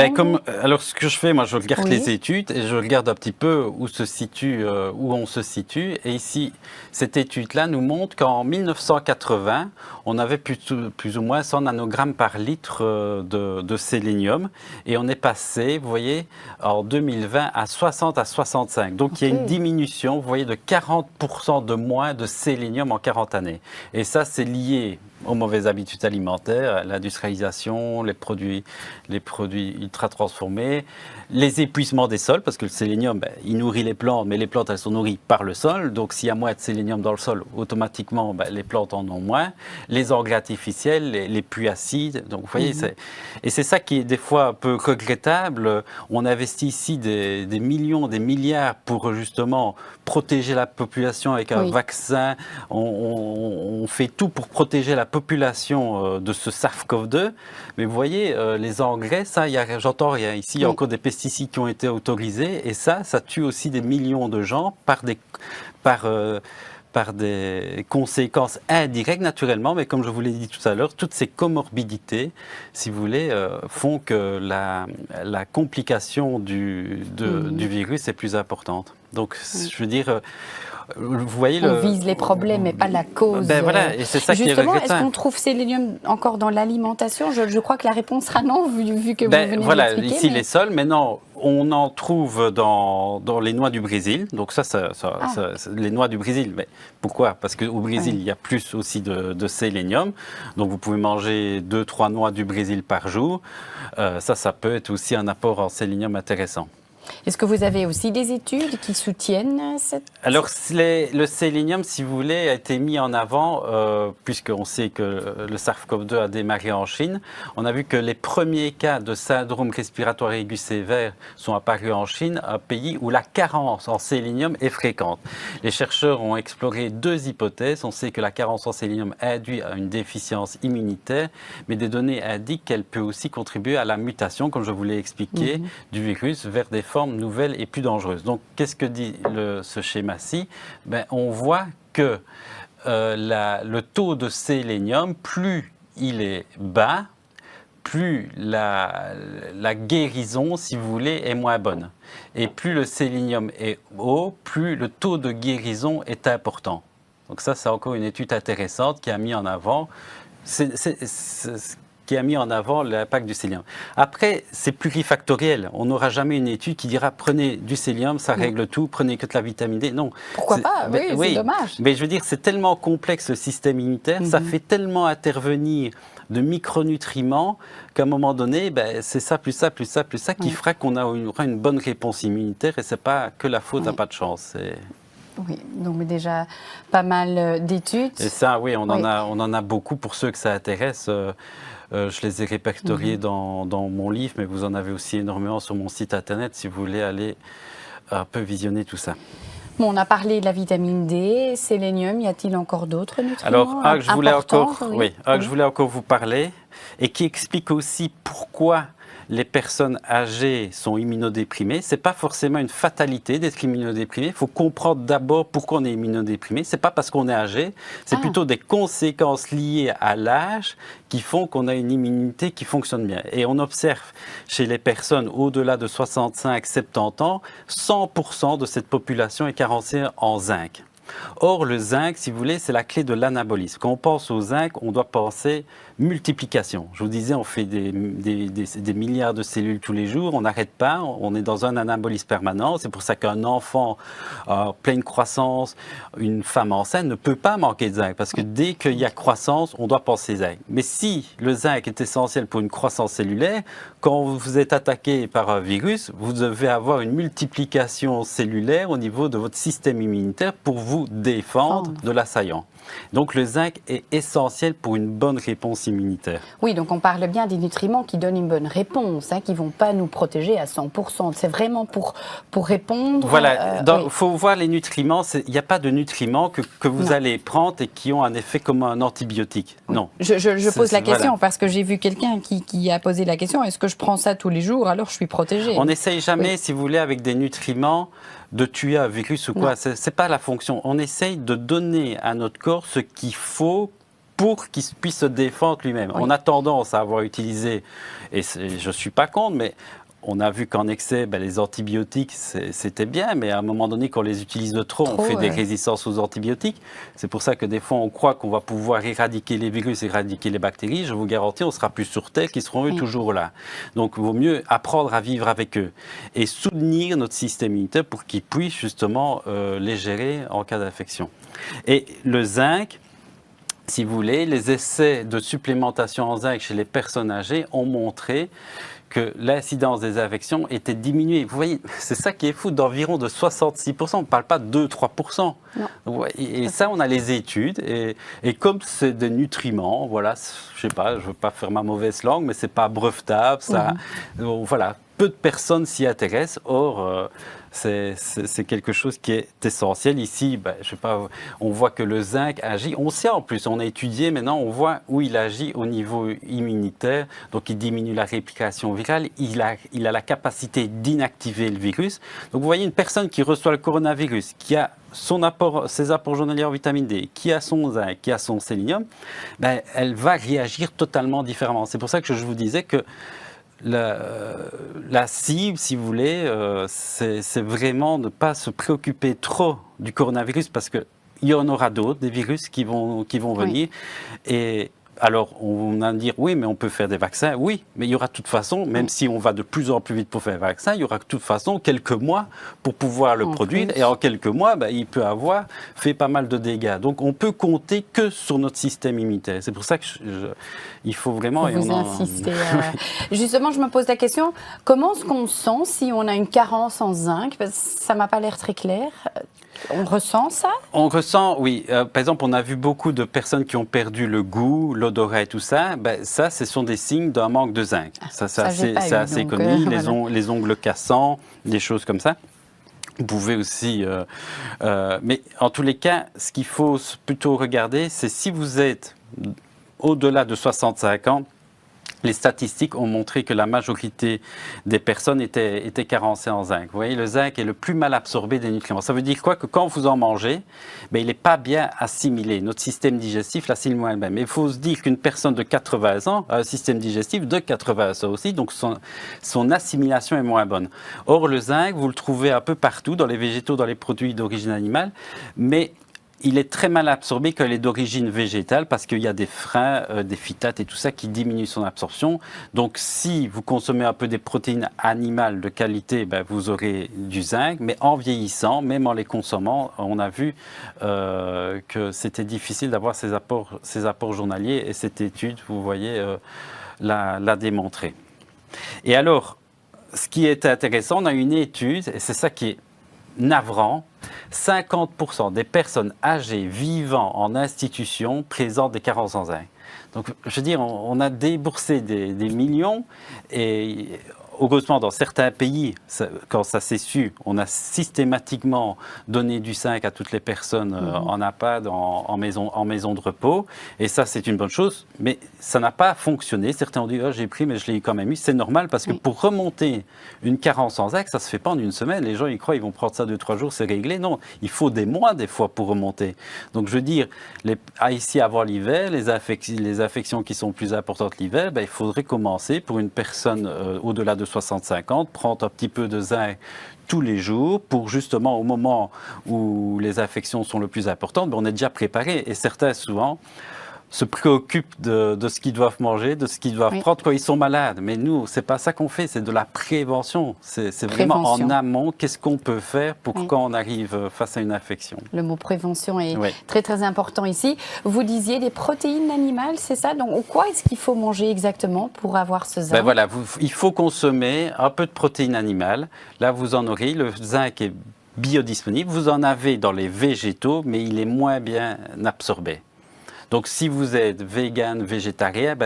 Alors, ce que je fais, moi, je regarde les études et je regarde un petit peu où on se situe. Et ici, cette étude-là nous montre qu'en 1980, on avait plus ou moins 100 nanogrammes par litre de sélénium. Et on est passé, vous voyez, en 2020 à 60 à 65. Donc, il y a une diminution, vous voyez, de 40% de moins de sélénium en 40 années. Et ça, c'est lié aux mauvaises habitudes alimentaires, l'industrialisation, les produits ultra transformés, les épuisements des sols, parce que le sélénium, il nourrit les plantes, mais les plantes, elles sont nourries par le sol. Donc, s'il y a moins de sélénium dans le sol, automatiquement, les plantes en ont moins. Les engrais artificiels, les puits acides. Donc, vous voyez, et c'est ça qui est des fois un peu regrettable. On investit ici des millions, des milliards pour justement protéger la population avec un vaccin. On fait tout pour protéger la population de ce SARS-CoV-2. Mais vous voyez, les engrais, ça, j'entends rien. Ici, il y a encore des pesticides qui ont été autorisés. Et ça tue aussi des millions de gens par par des conséquences indirectes naturellement, mais comme je vous l'ai dit tout à l'heure, toutes ces comorbidités, si vous voulez, font que la complication du virus est plus importante. Donc, je veux dire, vous voyez... On vise les problèmes et pas la cause. Ben voilà, et c'est ça qui est regrettant. Justement, est-ce qu'on trouve sélénium encore dans l'alimentation? Je crois que la réponse sera non, vu que vous venez voilà, d'expliquer. Ici, les sols, mais non, on en trouve dans les noix du Brésil. Donc les noix du Brésil, mais pourquoi? Parce qu'au Brésil, il y a plus aussi de sélénium. Donc vous pouvez manger 2-3 noix du Brésil par jour. Ça peut être aussi un apport en sélénium intéressant. Est-ce que vous avez aussi des études qui soutiennent cette... Alors, le sélénium, si vous voulez, a été mis en avant, puisqu'on sait que le SARS-CoV-2 a démarré en Chine. On a vu que les premiers cas de syndrome respiratoire aigu sévère sont apparus en Chine, un pays où la carence en sélénium est fréquente. Les chercheurs ont exploré 2 hypothèses. On sait que la carence en sélénium induit à une déficience immunitaire, mais des données indiquent qu'elle peut aussi contribuer à la mutation, comme je vous l'ai expliqué, du virus vers des formes nouvelles et plus dangereuses. Donc, qu'est-ce que dit ce schéma-ci? On voit que le taux de sélénium, plus il est bas, plus la guérison, si vous voulez, est moins bonne. Et plus le sélénium est haut, plus le taux de guérison est important. Donc ça, c'est encore une étude intéressante qui a mis en avant l'impact du sélénium. Après, c'est plurifactoriel. On n'aura jamais une étude qui dira prenez du sélénium, ça règle tout, prenez que de la vitamine D. Non. Pourquoi pas? Oui, c'est dommage. Mais je veux dire, c'est tellement complexe le système immunitaire, ça fait tellement intervenir de micronutriments qu'à un moment donné, c'est ça, plus ça, plus ça, plus ça qui fera qu'on aura une bonne réponse immunitaire et c'est pas que la faute à pas de chance. Oui, donc déjà pas mal d'études. Et ça, oui, on en a beaucoup pour ceux que ça intéresse. Je les ai répertoriés dans mon livre, mais vous en avez aussi énormément sur mon site internet si vous voulez aller un peu visionner tout ça. Bon, on a parlé de la vitamine D, sélénium, y a-t-il encore d'autres nutriments Alors, que je voulais importants, encore vous parler et qui explique aussi pourquoi les personnes âgées sont immunodéprimées. Ce n'est pas forcément une fatalité d'être immunodéprimé. Il faut comprendre d'abord pourquoi on est immunodéprimé. Ce n'est pas parce qu'on est âgé, c'est plutôt des conséquences liées à l'âge qui font qu'on a une immunité qui fonctionne bien. Et on observe chez les personnes au-delà de 65-70 ans, 100% de cette population est carencée en zinc. Or, le zinc, si vous voulez, c'est la clé de l'anabolisme. Quand on pense au zinc, on doit penser multiplication. Je vous disais, on fait des milliards de cellules tous les jours, on n'arrête pas, on est dans un anabolisme permanent. C'est pour ça qu'un enfant en pleine croissance, une femme enceinte ne peut pas manquer de zinc, parce que dès qu'il y a croissance, on doit penser zinc. Mais si le zinc est essentiel pour une croissance cellulaire, quand vous êtes attaqué par un virus, vous devez avoir une multiplication cellulaire au niveau de votre système immunitaire pour vous défendre de l'assaillant. Donc le zinc est essentiel pour une bonne réponse immunitaire. Oui, donc on parle bien des nutriments qui donnent une bonne réponse, qui ne vont pas nous protéger à 100%. C'est vraiment pour répondre... Voilà, il faut voir les nutriments. Il n'y a pas de nutriments que vous allez prendre et qui ont un effet comme un antibiotique. Non. Je pose la question parce que j'ai vu quelqu'un qui a posé la question, est-ce que je prends ça tous les jours, alors je suis protégée? On n'essaye jamais, si vous voulez, avec des nutriments, de tuer un virus ou quoi. Ce n'est pas la fonction. On essaye de donner à notre corps ce qu'il faut pour qu'il puisse se défendre lui-même. Oui. On a tendance à avoir utilisé, et je ne suis pas contre, mais on a vu qu'en excès, les antibiotiques, c'était bien, mais à un moment donné, quand on les utilise de trop, on fait des résistances aux antibiotiques. C'est pour ça que des fois, on croit qu'on va pouvoir éradiquer les virus, éradiquer les bactéries. Je vous garantis, on sera plus sur Terre qu'ils seront eux toujours là. Donc, il vaut mieux apprendre à vivre avec eux et soutenir notre système immunitaire pour qu'il puisse justement les gérer en cas d'infection. Et le zinc, si vous voulez, les essais de supplémentation en zinc chez les personnes âgées ont montré que l'incidence des infections était diminuée. Vous voyez, c'est ça qui est fou, d'environ de 66%. On ne parle pas de 2-3%. Et ça, on a les études. Et comme c'est des nutriments, voilà, je ne sais pas, je ne veux pas faire ma mauvaise langue, mais ce n'est pas brevetable. Ça, voilà. peu de personnes s'y intéressent. Or, c'est quelque chose qui est essentiel. Ici, je sais pas, on voit que le zinc agit. On sait en plus, on a étudié maintenant, on voit où il agit au niveau immunitaire. Donc, il diminue la réplication virale. Il a la capacité d'inactiver le virus. Donc, vous voyez une personne qui reçoit le coronavirus, qui a ses apports journaliers en vitamine D, qui a son zinc, qui a son sélénium, elle va réagir totalement différemment. C'est pour ça que je vous disais que la cible, si vous voulez, c'est vraiment de ne pas se préoccuper trop du coronavirus parce qu'il y en aura d'autres, des virus qui vont venir. Et alors, on va dire, oui, mais on peut faire des vaccins. Oui, mais il y aura de toute façon, même si on va de plus en plus vite pour faire un vaccin, il y aura de toute façon quelques mois pour pouvoir le produire. Et en quelques mois, il peut avoir fait pas mal de dégâts. Donc, on peut compter que sur notre système immunitaire. C'est pour ça que il faut vraiment... Vous insistez. Justement, je me pose la question, comment est-ce qu'on sent si on a une carence en zinc? Parce que ça ne m'a pas l'air très clair. On ressent ça? On ressent, oui. Par exemple, on a vu beaucoup de personnes qui ont perdu le goût, l'odorat et tout ça. Ça, ce sont des signes d'un manque de zinc. Ça, c'est assez connu. Les ongles cassants, des choses comme ça. Vous pouvez aussi... mais en tous les cas, ce qu'il faut plutôt regarder, c'est si vous êtes au-delà de 65 ans, les statistiques ont montré que la majorité des personnes étaient carencées en zinc. Vous voyez, le zinc est le plus mal absorbé des nutriments. Ça veut dire quoi? Que quand vous en mangez, il n'est pas bien assimilé. Notre système digestif l'assimile moins bien. Mais il faut se dire qu'une personne de 80 ans a un système digestif de 80 ans aussi, donc son assimilation est moins bonne. Or, le zinc, vous le trouvez un peu partout, dans les végétaux, dans les produits d'origine animale, mais il est très mal absorbé quand il est d'origine végétale parce qu'il y a des freins, des phytates et tout ça qui diminuent son absorption. Donc, si vous consommez un peu des protéines animales de qualité, vous aurez du zinc. Mais en vieillissant, même en les consommant, on a vu que c'était difficile d'avoir ces apports journaliers. Et cette étude, vous voyez, l'a démontré. Et alors, ce qui est intéressant, on a une étude, et c'est ça qui est navrant, 50% des personnes âgées vivant en institution présentent des carences en zinc. Donc, je veux dire, on a déboursé des millions et heureusement, dans certains pays, quand ça s'est su, on a systématiquement donné du zinc à toutes les personnes en APAD, en maison de repos. Et ça, c'est une bonne chose. Mais ça n'a pas fonctionné. Certains ont dit j'ai pris, mais je l'ai quand même eu. C'est normal parce que pour remonter une carence en zinc, ça ne se fait pas en une semaine. Les gens, ils croient qu'ils vont prendre ça 2-3 jours, c'est réglé. Non, il faut des mois, des fois, pour remonter. Donc, je veux dire, ici, avant l'hiver, les affections qui sont plus importantes l'hiver, il faudrait commencer pour une personne au-delà de 65 ans, prendre un petit peu de zinc tous les jours pour justement au moment où les affections sont le plus importantes, on est déjà préparé. Et certains souvent se préoccupent de ce qu'ils doivent manger, de ce qu'ils doivent prendre quand ils sont malades. Mais nous, c'est pas ça qu'on fait, c'est de la prévention. C'est vraiment en amont, qu'est-ce qu'on peut faire pour quand on arrive face à une infection. Le mot prévention est très très important ici. Vous disiez des protéines animales, c'est ça? Donc quoi est-ce qu'il faut manger exactement pour avoir ce zinc? Voilà, il faut consommer un peu de protéines animales. Là, vous en aurez. Le zinc est biodisponible. Vous en avez dans les végétaux, mais il est moins bien absorbé. Donc, si vous êtes vegan, végétarien,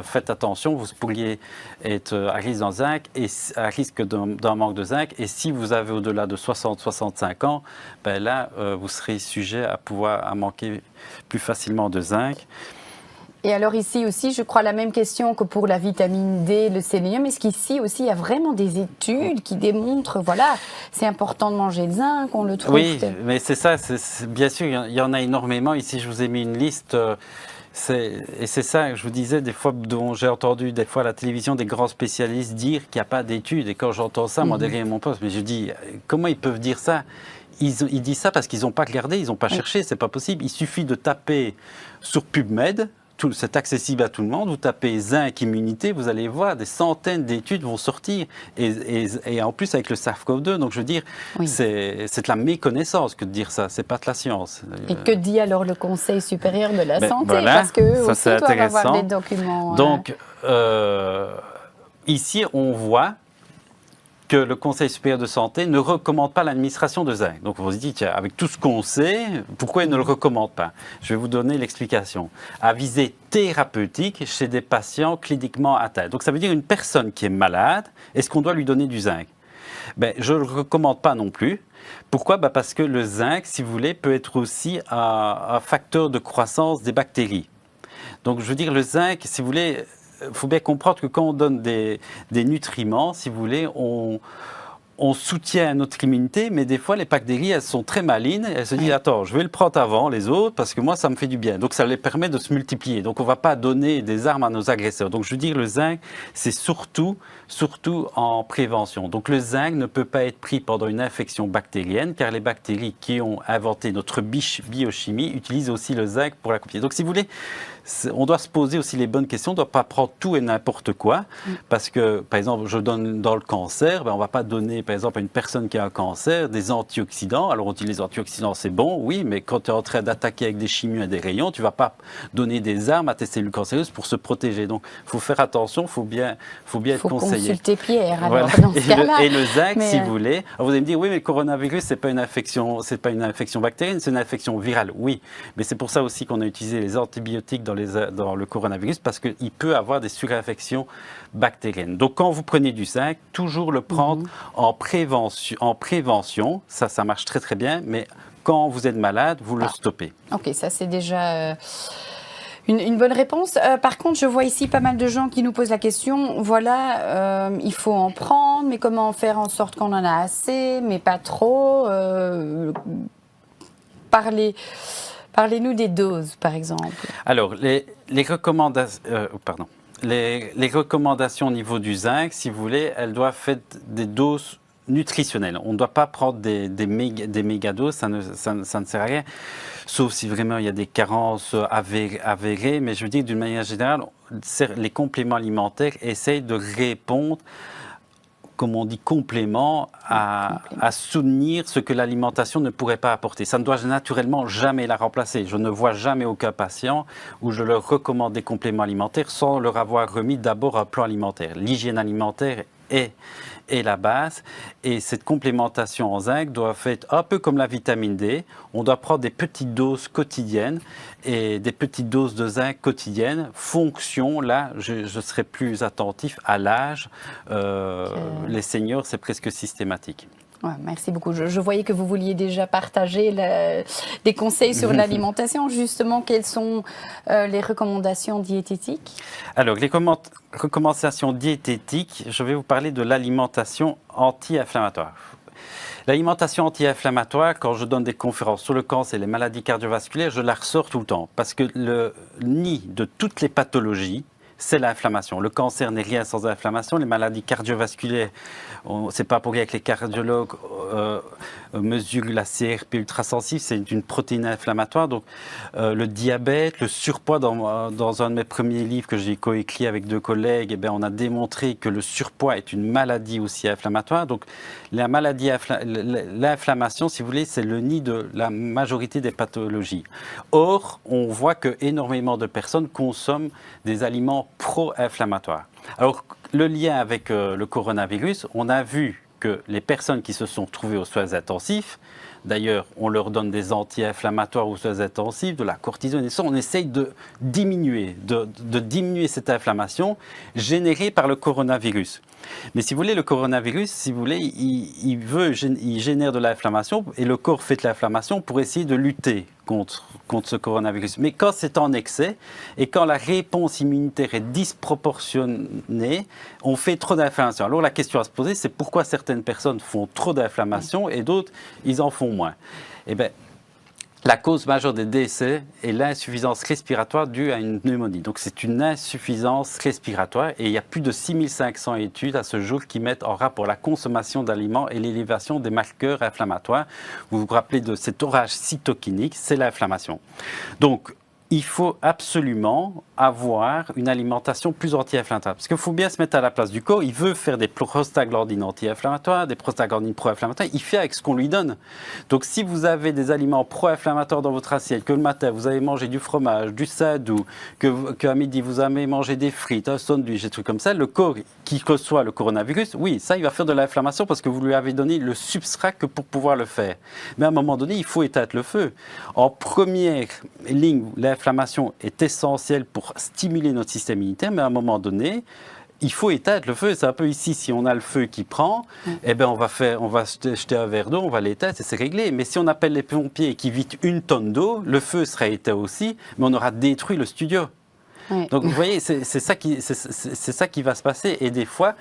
faites attention, vous pourriez être à risque d'un zinc et à risque d'un manque de zinc. Et si vous avez au-delà de 60-65 ans, là, vous serez sujet à manquer plus facilement de zinc. Et alors ici aussi, je crois la même question que pour la vitamine D, le sélénium. Est-ce qu'ici aussi, il y a vraiment des études qui démontrent, voilà, c'est important de manger le zinc, on le trouve? Oui, mais c'est ça, bien sûr, il y en a énormément. Ici, je vous ai mis une liste. Et c'est ça que je vous disais, des fois, dont j'ai entendu des fois à la télévision des grands spécialistes dire qu'il n'y a pas d'études. Et quand j'entends ça, moi, derrière mon poste, mais je dis, comment ils peuvent dire ça? Ils disent ça parce qu'ils n'ont pas regardé, ils n'ont pas cherché, c'est pas possible. Il suffit de taper sur PubMed. C'est accessible à tout le monde. Vous tapez zinc immunité, vous allez voir des centaines d'études vont sortir. Et en plus avec le SARS-CoV-2, donc je veux dire, c'est de la méconnaissance que de dire ça, c'est pas de la science. Et que dit alors le Conseil supérieur de la santé? Parce qu'eux aussi doivent avoir des documents. Donc, ici, on voit que le Conseil supérieur de santé ne recommande pas l'administration de zinc. Donc on se dit, tiens, avec tout ce qu'on sait, pourquoi il ne le recommande pas? Je vais vous donner l'explication. À visée thérapeutique chez des patients cliniquement atteints. Donc ça veut dire une personne qui est malade, est-ce qu'on doit lui donner du zinc? Je ne le recommande pas non plus. Pourquoi? Parce que le zinc, si vous voulez, peut être aussi un facteur de croissance des bactéries. Donc je veux dire, le zinc, si vous voulez, il faut bien comprendre que quand on donne des nutriments, si vous voulez, on soutient notre immunité, mais des fois, les bactéries, elles sont très malines. Elles se disent, attends, je vais le prendre avant les autres parce que moi, ça me fait du bien. Donc, ça les permet de se multiplier. Donc, on ne va pas donner des armes à nos agresseurs. Donc, je veux dire, le zinc, c'est surtout en prévention. Donc, le zinc ne peut pas être pris pendant une infection bactérienne, car les bactéries qui ont inventé notre biochimie utilisent aussi le zinc pour la copier. Donc, si vous voulez, on doit se poser aussi les bonnes questions. On ne doit pas prendre tout et n'importe quoi. Parce que, par exemple, je donne dans le cancer, on ne va pas donner, par exemple, à une personne qui a un cancer, des antioxydants. Alors, on dit les antioxydants, c'est bon, oui, mais quand tu es en train d'attaquer avec des chimios et des rayons, tu ne vas pas donner des armes à tes cellules cancéreuses pour se protéger. Donc, il faut faire attention, il faut bien être conseillé. Consulter Pierre, alors, voilà. dans ce cas-là. Et le zinc, si vous voulez. Alors, vous allez me dire, oui, mais le coronavirus, c'est pas une infection bactérienne, c'est une infection virale. Oui, mais c'est pour ça aussi qu'on a utilisé les antibiotiques dans le coronavirus, parce qu'il peut avoir des surinfections bactériennes. Donc, quand vous prenez du zinc, toujours le prendre en prévention. Ça marche très, très bien, mais quand vous êtes malade, vous le stoppez. Ok, ça, c'est déjà... Une bonne réponse. Par contre, je vois ici pas mal de gens qui nous posent la question, voilà, il faut en prendre, mais comment faire en sorte qu'on en a assez, mais pas trop Parlez-nous des doses, par exemple. Alors, les recommandations au niveau du zinc, si vous voulez, elles doivent être des doses nutritionnelles. On ne doit pas prendre des mégadoses, ça ne sert à rien. Sauf si vraiment il y a des carences avérées, mais je veux dire d'une manière générale, les compléments alimentaires essayent de répondre, comme on dit, complément à soutenir ce que l'alimentation ne pourrait pas apporter. Ça ne doit naturellement jamais la remplacer. Je ne vois jamais aucun patient où je leur recommande des compléments alimentaires sans leur avoir remis d'abord un plan alimentaire. L'hygiène alimentaire est la base, et cette complémentation en zinc doit être un peu comme la vitamine D. On doit prendre des petites doses quotidiennes, et des petites doses de zinc quotidiennes. Fonction, là, je serai plus attentif à l'âge. Les seniors, c'est presque systématique. Ouais, merci beaucoup. Je voyais que vous vouliez déjà partager des conseils sur l'alimentation. Justement, quelles sont les recommandations diététiques? Alors, les recommandations diététiques, je vais vous parler de l'alimentation anti-inflammatoire. L'alimentation anti-inflammatoire, quand je donne des conférences sur le cancer et les maladies cardiovasculaires, je la ressors tout le temps. Parce que le nid de toutes les pathologies, c'est l'inflammation. Le cancer n'est rien sans inflammation. Les maladies cardiovasculaires, c'est pas pour rien que les cardiologues mesurent la CRP ultrasensible, c'est une protéine inflammatoire. Donc le diabète, le surpoids, dans un de mes premiers livres que j'ai coécrit avec 2 collègues, on a démontré que le surpoids est une maladie aussi inflammatoire. Donc l'inflammation, si vous voulez, c'est le nid de la majorité des pathologies. Or, on voit que énormément de personnes consomment des aliments pro-inflammatoires. Alors, le lien avec le coronavirus, on a vu que les personnes qui se sont trouvées aux soins intensifs, d'ailleurs, on leur donne des anti-inflammatoires aux soins intensifs, de la cortisone, et ça, on essaye de diminuer cette inflammation générée par le coronavirus. Mais si vous voulez, le coronavirus, si vous voulez, il génère de l'inflammation, et le corps fait de l'inflammation pour essayer de lutter contre ce coronavirus. Mais quand c'est en excès et quand la réponse immunitaire est disproportionnée, on fait trop d'inflammation. Alors la question à se poser, c'est pourquoi certaines personnes font trop d'inflammation et d'autres, ils en font moins. Eh bien, la cause majeure des décès est l'insuffisance respiratoire due à une pneumonie. Donc c'est une insuffisance respiratoire, et il y a plus de 6500 études à ce jour qui mettent en rapport la consommation d'aliments et l'élévation des marqueurs inflammatoires. Vous vous rappelez de cet orage cytokinique, c'est l'inflammation. Donc il faut absolument avoir une alimentation plus anti-inflammatoire. Parce qu'il faut bien se mettre à la place du corps. Il veut faire des prostaglandines anti-inflammatoires, des prostaglandines pro-inflammatoires. Il fait avec ce qu'on lui donne. Donc, si vous avez des aliments pro-inflammatoires dans votre assiette, que le matin, vous avez mangé du fromage, du sadou, qu'à midi, vous avez mangé des frites, un sandwich, des trucs comme ça, le corps qui reçoit le coronavirus, oui, ça, il va faire de l'inflammation parce que vous lui avez donné le substrat que pour pouvoir le faire. Mais à un moment donné, il faut éteindre le feu. En première ligne, l'inflammation est essentielle pour stimuler notre système immunitaire, mais à un moment donné, il faut éteindre le feu. C'est un peu ici, si on a le feu qui prend, eh ben on va jeter un verre d'eau, on va l'éteindre et c'est réglé. Mais si on appelle les pompiers qui vident 1 tonne d'eau, le feu sera éteint aussi, mais on aura détruit le studio. Oui. Donc, vous voyez, c'est ça qui va se passer. Et des fois,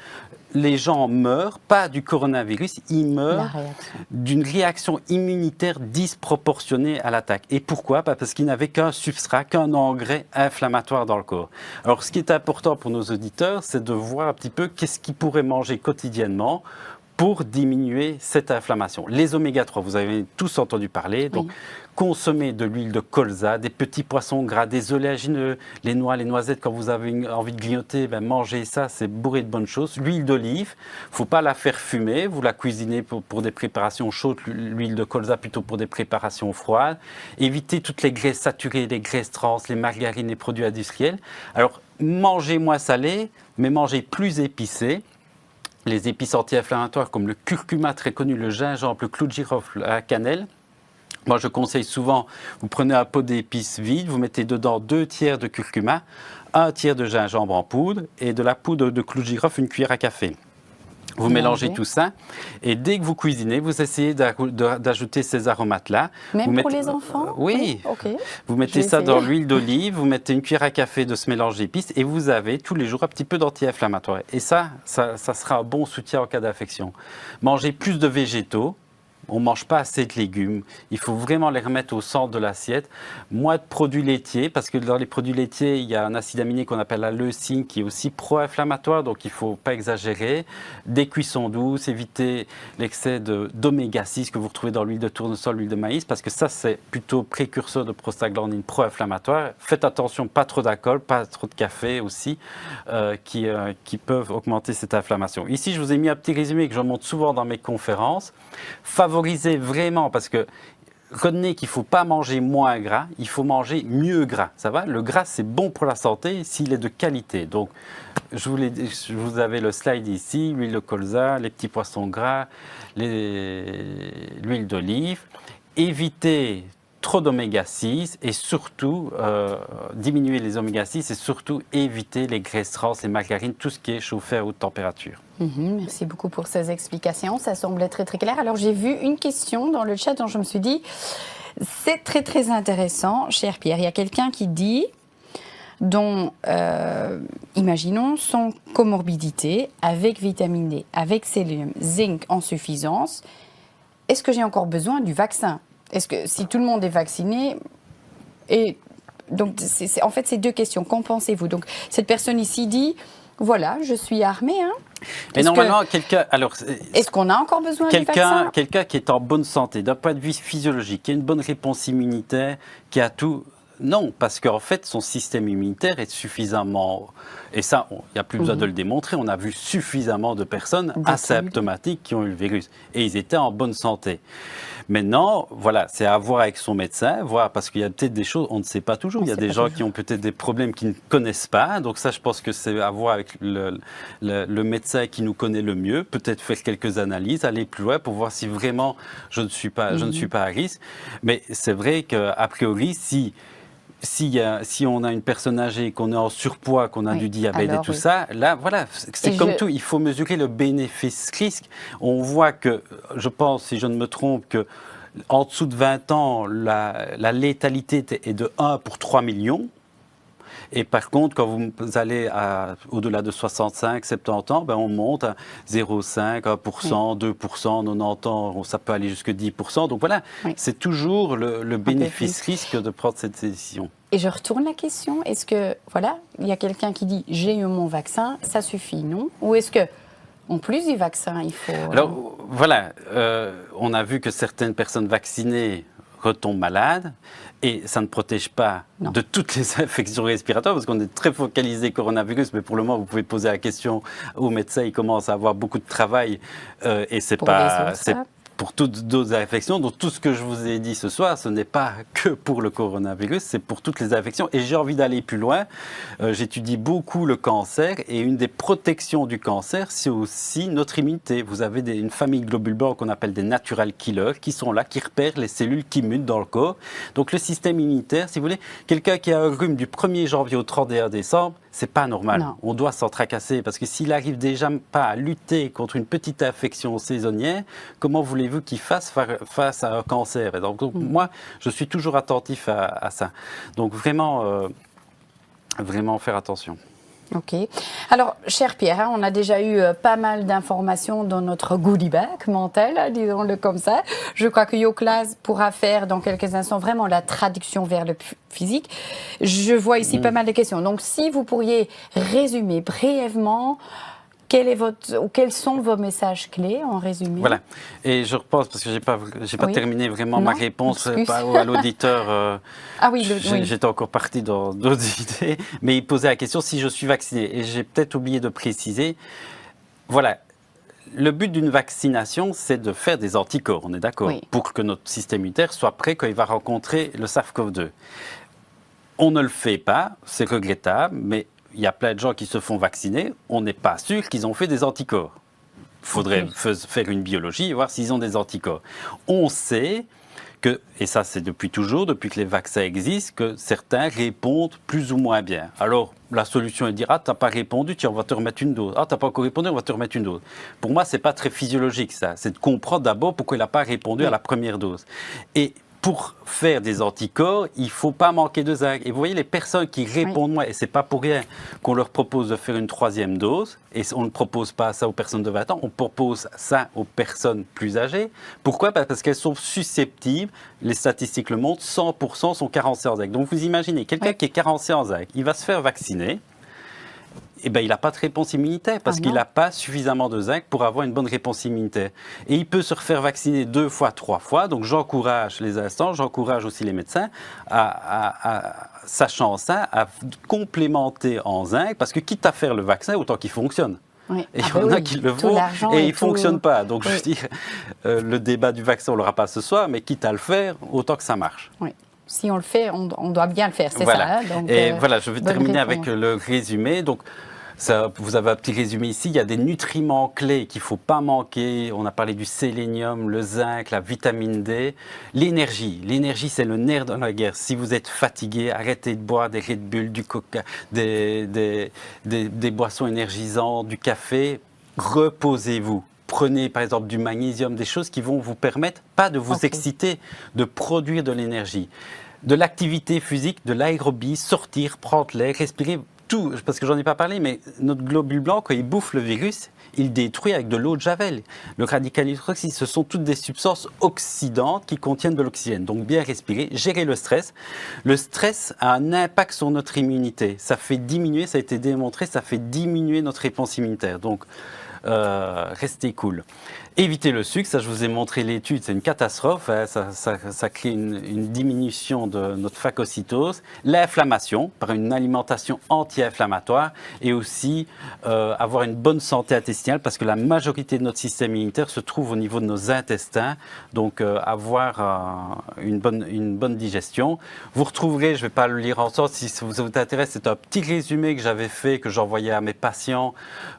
les gens meurent, pas du coronavirus, ils meurent d'une réaction immunitaire disproportionnée à l'attaque. Et pourquoi ? Parce qu'ils n'avaient qu'un substrat, qu'un engrais inflammatoire dans le corps. Alors, ce qui est important pour nos auditeurs, c'est de voir un petit peu qu'est-ce qu'ils pourraient manger quotidiennement pour diminuer cette inflammation. Les oméga 3, vous avez tous entendu parler, donc consommer de l'huile de colza, des petits poissons gras, des oléagineux, les noix, les noisettes, quand vous avez envie de grignoter, mangez ça, c'est bourré de bonnes choses. L'huile d'olive, il ne faut pas la faire fumer, vous la cuisinez pour des préparations chaudes, l'huile de colza plutôt pour des préparations froides. Évitez toutes les graisses saturées, les graisses trans, les margarines, les produits industriels. Alors, mangez moins salé, mais mangez plus épicé. Les épices anti-inflammatoires comme le curcuma très connu, le gingembre, le clou de girofle, la cannelle. Moi, je conseille souvent, vous prenez un pot d'épices vide, vous mettez dedans 2 tiers de curcuma, 1 tiers de gingembre en poudre et de la poudre de clou de girofle, 1 cuillère à café. Vous mélangez tout ça et dès que vous cuisinez, vous essayez d'ajouter ces aromates-là. Même pour les enfants ? Oui. Okay. Vous mettez ça dans l'huile d'olive, vous mettez 1 cuillère à café de ce mélange d'épices et vous avez tous les jours un petit peu d'anti-inflammatoire. Et ça sera un bon soutien en cas d'infection. Mangez plus de végétaux. On ne mange pas assez de légumes. Il faut vraiment les remettre au centre de l'assiette. Moins de produits laitiers, parce que dans les produits laitiers, il y a un acide aminé qu'on appelle la leucine qui est aussi pro-inflammatoire, donc il ne faut pas exagérer. Des cuissons douces, éviter l'excès d'oméga 6 que vous retrouvez dans l'huile de tournesol, l'huile de maïs, parce que ça, c'est plutôt précurseur de prostaglandine pro-inflammatoire. Faites attention, pas trop d'alcool, pas trop de café aussi, qui peuvent augmenter cette inflammation. Ici, je vous ai mis un petit résumé que je montre souvent dans mes conférences. Favorisez vraiment, parce que retenez qu'il ne faut pas manger moins gras, il faut manger mieux gras. Ça va ? Le gras, c'est bon pour la santé s'il est de qualité. Donc, je vous avais le slide ici, l'huile de colza, les petits poissons gras, l'huile d'olive. Évitez trop d'oméga 6 et surtout diminuer les oméga 6 et surtout éviter les graisses trans, les margarines, tout ce qui est chauffé à haute température. Merci beaucoup pour ces explications, ça semblait très très clair. Alors j'ai vu une question dans le chat dont je me suis dit, c'est très très intéressant, cher Pierre. Il y a quelqu'un qui dit, imaginons son comorbidité avec vitamine D, avec sélénium, zinc en suffisance, est-ce que j'ai encore besoin du vaccin ? Est-ce que si tout le monde est vacciné, et donc en fait c'est 2 questions. Qu'en pensez-vous ? Donc cette personne ici dit, voilà, je suis armée. Mais normalement, est-ce qu'on a encore besoin du vaccin ? Quelqu'un qui est en bonne santé, d'un point de vue physiologique, qui a une bonne réponse immunitaire, qui a tout. Non, parce qu'en fait, son système immunitaire est suffisamment... Et ça, il n'y a plus besoin de le démontrer. On a vu suffisamment de personnes asymptomatiques qui ont eu le virus. Et ils étaient en bonne santé. Maintenant, voilà, c'est à voir avec son médecin, parce qu'il y a peut-être des choses, on ne sait pas toujours. Il y a des gens qui ont peut-être des problèmes qu'ils ne connaissent pas. Donc ça, je pense que c'est à voir avec le médecin qui nous connaît le mieux. Peut-être faire quelques analyses, aller plus loin pour voir si vraiment je ne suis pas à risque. Mais c'est vrai qu'a priori, si on a une personne âgée, qu'on est en surpoids, qu'on a du diabète et tout ça, là, voilà, c'est comme tout. Il faut mesurer le bénéfice-risque. On voit que, je pense, si je ne me trompe, que en dessous de 20 ans, la létalité est de 1 pour 3 millions. Et par contre, quand vous allez au-delà de 65, 70 ans, on monte à 0,5, 1%, 2%, 90 ans, ça peut aller jusqu'à 10%. Donc voilà, c'est toujours le bénéfice-risque de prendre cette décision. Et je retourne la question, est-ce que, voilà, il y a quelqu'un qui dit « j'ai eu mon vaccin, ça suffit », non ? Ou est-ce que, en plus du vaccin, il faut... Alors, voilà, on a vu que certaines personnes vaccinées retombe malade. Et ça ne protège pas de toutes les infections respiratoires, parce qu'on est très focalisé coronavirus, mais pour le moment, vous pouvez poser la question aux médecins, ils commencent à avoir beaucoup de travail, et c'est pour toutes d'autres infections. Donc tout ce que je vous ai dit ce soir, ce n'est pas que pour le coronavirus, c'est pour toutes les infections. Et j'ai envie d'aller plus loin. J'étudie beaucoup le cancer, et une des protections du cancer, c'est aussi notre immunité. Vous avez une famille globules blancs qu'on appelle des natural killers, qui sont là, qui repèrent les cellules qui mutent dans le corps. Donc le système immunitaire, si vous voulez, quelqu'un qui a un rhume du 1er janvier au 31 décembre, c'est pas normal. Non. On doit s'en tracasser, parce que s'il arrive déjà pas à lutter contre une petite infection saisonnière, comment voulez-vous qu'il fasse face à un cancer? Donc moi, je suis toujours attentif à ça. Donc vraiment faire attention. Ok. Alors, cher Pierre, on a déjà eu pas mal d'informations dans notre goodie bag mental, disons-le comme ça. Je crois que Yoclas pourra faire dans quelques instants vraiment la traduction vers le physique. Je vois ici pas mal de questions. Donc, si vous pourriez résumer brièvement quels sont vos messages clés en résumé? Voilà. Et je repense, parce que je n'ai pas terminé vraiment ma réponse à l'auditeur. J'étais encore parti dans d'autres idées. Mais il posait la question si je suis vacciné. Et j'ai peut-être oublié de préciser. Voilà. Le but d'une vaccination, c'est de faire des anticorps, on est d'accord, pour que notre système immunitaire soit prêt quand il va rencontrer le SARS-CoV-2. On ne le fait pas, c'est regrettable, mais il y a plein de gens qui se font vacciner, on n'est pas sûr qu'ils ont fait des anticorps. Il faudrait faire une biologie et voir s'ils ont des anticorps. On sait que, et ça c'est depuis toujours, depuis que les vaccins existent, que certains répondent plus ou moins bien. Alors, la solution est de dire « Ah, tu n'as pas répondu, tiens, on va te remettre une dose. Ah, tu n'as pas encore répondu, on va te remettre une dose. » Pour moi, ce n'est pas très physiologique ça. C'est de comprendre d'abord pourquoi il n'a pas répondu à la première dose. Et pour faire des anticorps, il ne faut pas manquer de zinc. Et vous voyez, les personnes qui répondent moins, et ce n'est pas pour rien qu'on leur propose de faire une 3e dose, et on ne propose pas ça aux personnes de 20 ans, on propose ça aux personnes plus âgées. Pourquoi? Parce qu'elles sont susceptibles, les statistiques le montrent, 100% sont carencées en zinc. Donc vous imaginez, quelqu'un qui est carencé en zinc, il va se faire vacciner, eh ben, il n'a pas de réponse immunitaire parce qu'il n'a pas suffisamment de zinc pour avoir une bonne réponse immunitaire. Et il peut se refaire vacciner 2 fois, 3 fois. Donc j'encourage les instances, j'encourage aussi les médecins, sachant ça, à complémenter en zinc parce que quitte à faire le vaccin, autant qu'il fonctionne. Oui. Et il y en a qui le font et il ne fonctionne pas. Donc je veux dire, le débat du vaccin, on ne l'aura pas ce soir, mais quitte à le faire, autant que ça marche. Oui. Si on le fait, on doit bien le faire, c'est ça. Hein, donc, et voilà, je vais terminer avec le résumé. Donc, ça, vous avez un petit résumé ici. Il y a des nutriments clés qu'il ne faut pas manquer. On a parlé du sélénium, le zinc, la vitamine D. L'énergie. L'énergie, c'est le nerf de la guerre. Si vous êtes fatigué, arrêtez de boire des Red Bull, du coca, des boissons énergisantes, du café. Reposez-vous. Prenez par exemple du magnésium, des choses qui vont vous permettre, pas de vous exciter, de produire de l'énergie. De l'activité physique, de l'aérobie, sortir, prendre l'air, respirer, tout. Parce que j'en ai pas parlé, mais notre globule blanc, quand il bouffe le virus, il détruit avec de l'eau de Javel. Le radical hydroxyde, ce sont toutes des substances oxydantes qui contiennent de l'oxygène. Donc bien respirer, gérer le stress. Le stress a un impact sur notre immunité. Ça fait diminuer, ça a été démontré, ça fait diminuer notre réponse immunitaire. Donc, restez cool. Évitez le sucre, ça je vous ai montré l'étude, c'est une catastrophe, hein, ça crée une diminution de notre phagocytose. L'inflammation par une alimentation anti-inflammatoire et aussi avoir une bonne santé intestinale parce que la majorité de notre système immunitaire se trouve au niveau de nos intestins, donc avoir une bonne digestion. Vous retrouverez, je ne vais pas le lire ensemble, si ça vous intéresse, c'est un petit résumé que j'avais fait, que j'envoyais à mes patients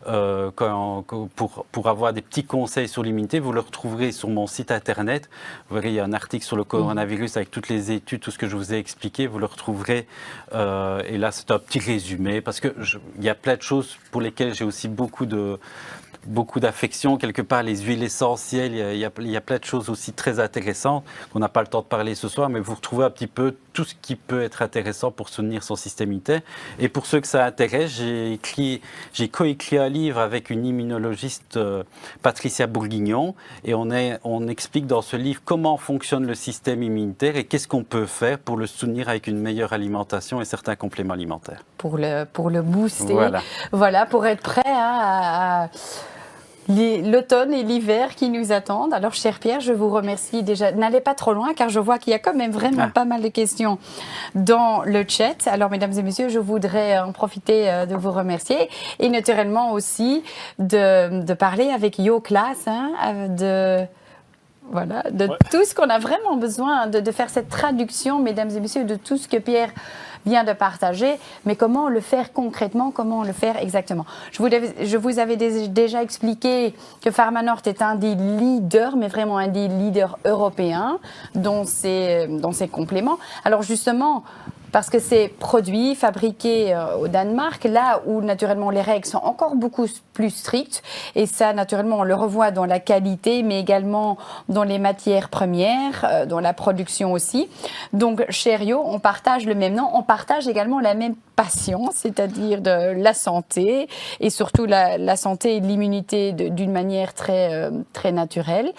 pour avoir des petits conseils sur l'immunité. Vous le retrouverez sur mon site internet. Vous verrez, il y a un article sur le coronavirus avec toutes les études, tout ce que je vous ai expliqué. Vous le retrouverez. Et là, c'est un petit résumé parce qu'il y a plein de choses pour lesquelles j'ai aussi beaucoup d'affection, quelque part les huiles essentielles, il y a plein de choses aussi très intéressantes qu'on n'a pas le temps de parler ce soir, mais vous retrouvez un petit peu tout ce qui peut être intéressant pour soutenir son système immunitaire. Et pour ceux que ça intéresse, j'ai coécrit un livre avec une immunologiste, Patricia Bourguignon, et on explique dans ce livre comment fonctionne le système immunitaire et qu'est-ce qu'on peut faire pour le soutenir avec une meilleure alimentation et certains compléments alimentaires. Pour le booster, voilà, pour être prêt à l'automne et l'hiver qui nous attendent. Alors, cher Pierre, je vous remercie déjà. N'allez pas trop loin, car je vois qu'il y a quand même vraiment pas mal de questions dans le chat. Alors, mesdames et messieurs, je voudrais en profiter de vous remercier et naturellement aussi de parler avec YoClass, voilà, tout ce qu'on a vraiment besoin, de faire cette traduction, mesdames et messieurs, de tout ce que Pierre vient de partager, mais comment le faire concrètement, comment le faire exactement. Je vous avais déjà expliqué que Pharmanorte est un des leaders, mais vraiment un des leaders européens dans ces compléments. Alors justement, parce que c'est produit, fabriqué au Danemark, là où naturellement les règles sont encore beaucoup plus strictes. Et ça, naturellement, on le revoit dans la qualité, mais également dans les matières premières, dans la production aussi. Donc, chez Yo, on partage le même nom, on partage également la même passion, c'est-à-dire de la santé, et surtout la santé et l'immunité d'une manière très naturelle.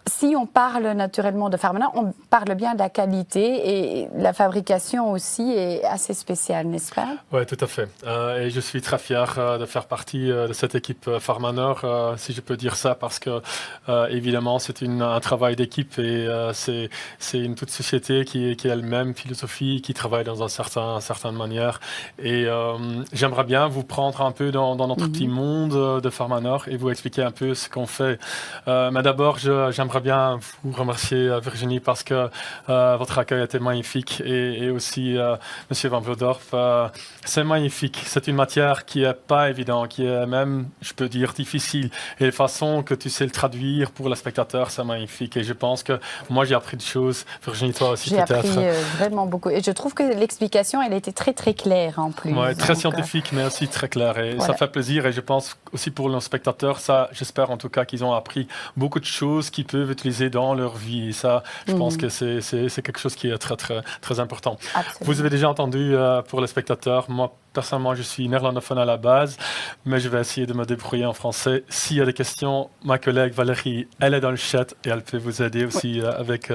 Si on parle naturellement de Pharmanorte, on parle bien de la qualité et la fabrication aussi est assez spéciale, n'est-ce pas? Oui, tout à fait. Et je suis très fier de faire partie de cette équipe Pharmanorte, si je peux dire ça, parce que évidemment c'est un travail d'équipe et c'est une toute société qui a la même philosophie, qui travaille dans une certaine manière. Et j'aimerais bien vous prendre un peu dans notre petit monde de Pharmanorte et vous expliquer un peu ce qu'on fait. Mais d'abord, j'aimerais bien vous remercier, Virginie, parce que votre accueil était magnifique et aussi Monsieur Van Vlodorf. C'est magnifique. C'est une matière qui n'est pas évidente, qui est même, je peux dire, difficile. Et la façon que tu sais le traduire pour le spectateur, c'est magnifique. Et je pense que moi, j'ai appris des choses. Virginie, toi aussi, peut-être. J'ai appris vraiment beaucoup. Et je trouve que l'explication, elle était très, très claire en plus. Oui, très scientifique, mais aussi très claire. Et voilà. Ça fait plaisir. Et je pense aussi pour nos spectateurs, ça, j'espère en tout cas qu'ils ont appris beaucoup de choses qu'ils peuvent utiliser dans leur vie. Et ça, je pense que c'est quelque chose qui est très, très, très important. Absolument. Vous avez déjà entendu pour les spectateurs, moi, personnellement, je suis néerlandophone à la base, mais je vais essayer de me débrouiller en français. S'il y a des questions, ma collègue Valérie, elle est dans le chat et elle peut vous aider aussi avec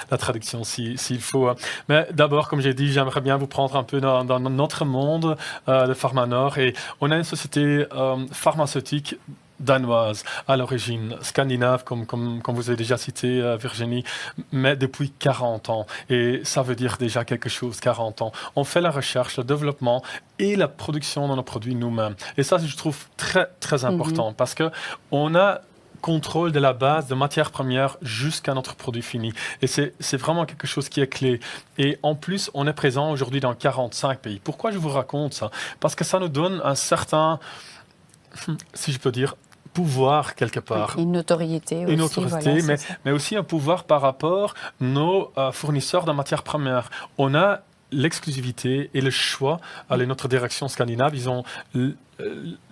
la traduction s'il faut. Mais d'abord, comme j'ai dit, j'aimerais bien vous prendre un peu dans notre monde de Pharmanorte. Et on a une société pharmaceutique danoise, à l'origine, scandinave, comme vous avez déjà cité, Virginie, mais depuis 40 ans. Et ça veut dire déjà quelque chose, 40 ans. On fait la recherche, le développement et la production de nos produits nous-mêmes. Et ça, je trouve très, très important parce qu'on a contrôle de la base de matières premières jusqu'à notre produit fini. Et c'est vraiment quelque chose qui est clé. Et en plus, on est présent aujourd'hui dans 45 pays. Pourquoi je vous raconte ça? Parce que ça nous donne un certain, si je peux dire, pouvoir quelque part. Une notoriété aussi. Une notoriété, voilà, mais aussi un pouvoir par rapport à nos fournisseurs de matières premières. On a l'exclusivité et le choix. Notre direction scandinave, ils ont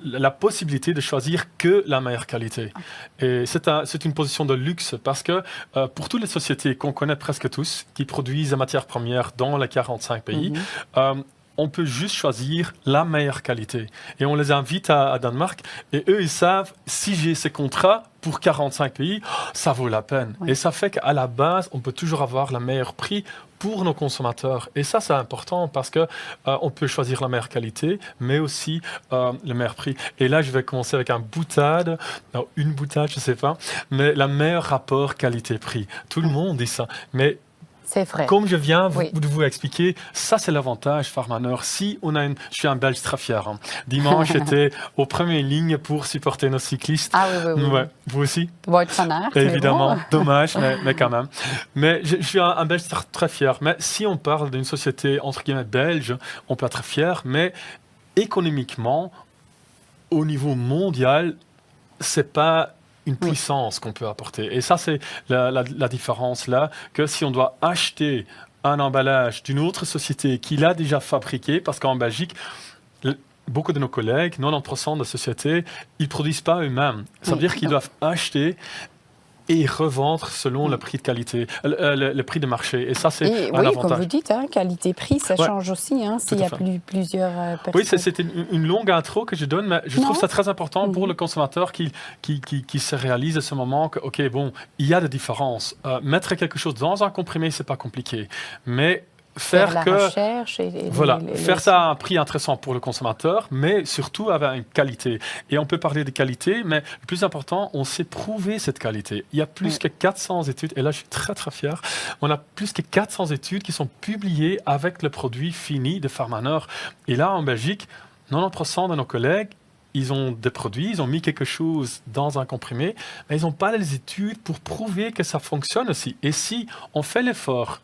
la possibilité de choisir que la meilleure qualité. Et c'est une position de luxe parce que pour toutes les sociétés qu'on connaît presque tous, qui produisent des matières premières dans les 45 pays, on peut juste choisir la meilleure qualité. Et on les invite à Danemark. Et eux, ils savent, si j'ai ces contrats pour 45 pays, ça vaut la peine. Oui. Et ça fait qu'à la base, on peut toujours avoir le meilleur prix pour nos consommateurs. Et ça, c'est important parce que on peut choisir la meilleure qualité, mais aussi le meilleur prix. Et là, je vais commencer avec une boutade, je ne sais pas, mais le meilleur rapport qualité-prix. Tout le monde dit ça. Mais c'est vrai. Comme je viens de vous expliquer, ça c'est l'avantage Pharmanorte. Si on a je suis un Belge très fier. Dimanche, j'étais aux premières lignes pour supporter nos cyclistes. Ah oui. Ouais. Vous aussi? Évidemment. Bon. Dommage, mais quand même. Mais je suis un Belge très fier. Mais si on parle d'une société entre guillemets belge, on peut être fier. Mais économiquement, au niveau mondial, c'est pas une puissance qu'on peut apporter. Et ça, c'est la différence là, que si on doit acheter un emballage d'une autre société qui l'a déjà fabriqué, parce qu'en Belgique, beaucoup de nos collègues, 90% de sociétés, ils ne produisent pas eux-mêmes. Ça veut dire qu'ils doivent acheter et revendre selon le prix de qualité, le prix de marché. Et ça, c'est un avantage. Comme vous dites, qualité-prix, ça change aussi s'il y a plusieurs personnes. Oui, c'est une longue intro que je donne, mais je trouve ça très important pour le consommateur qui se réalise à ce moment que, OK, bon, il y a des différences. Mettre quelque chose dans un comprimé, c'est pas compliqué. Mais faire la recherche et faire ça à un prix intéressant pour le consommateur, mais surtout avec une qualité. Et on peut parler de qualité, mais le plus important, on sait prouver cette qualité. Il y a plus que 400 études, et là je suis très très fier, on a plus que 400 études qui sont publiées avec le produit fini de Pharmanor. Et là en Belgique, 90% de nos collègues, ils ont des produits, ils ont mis quelque chose dans un comprimé, mais ils n'ont pas les études pour prouver que ça fonctionne aussi. Et si on fait l'effort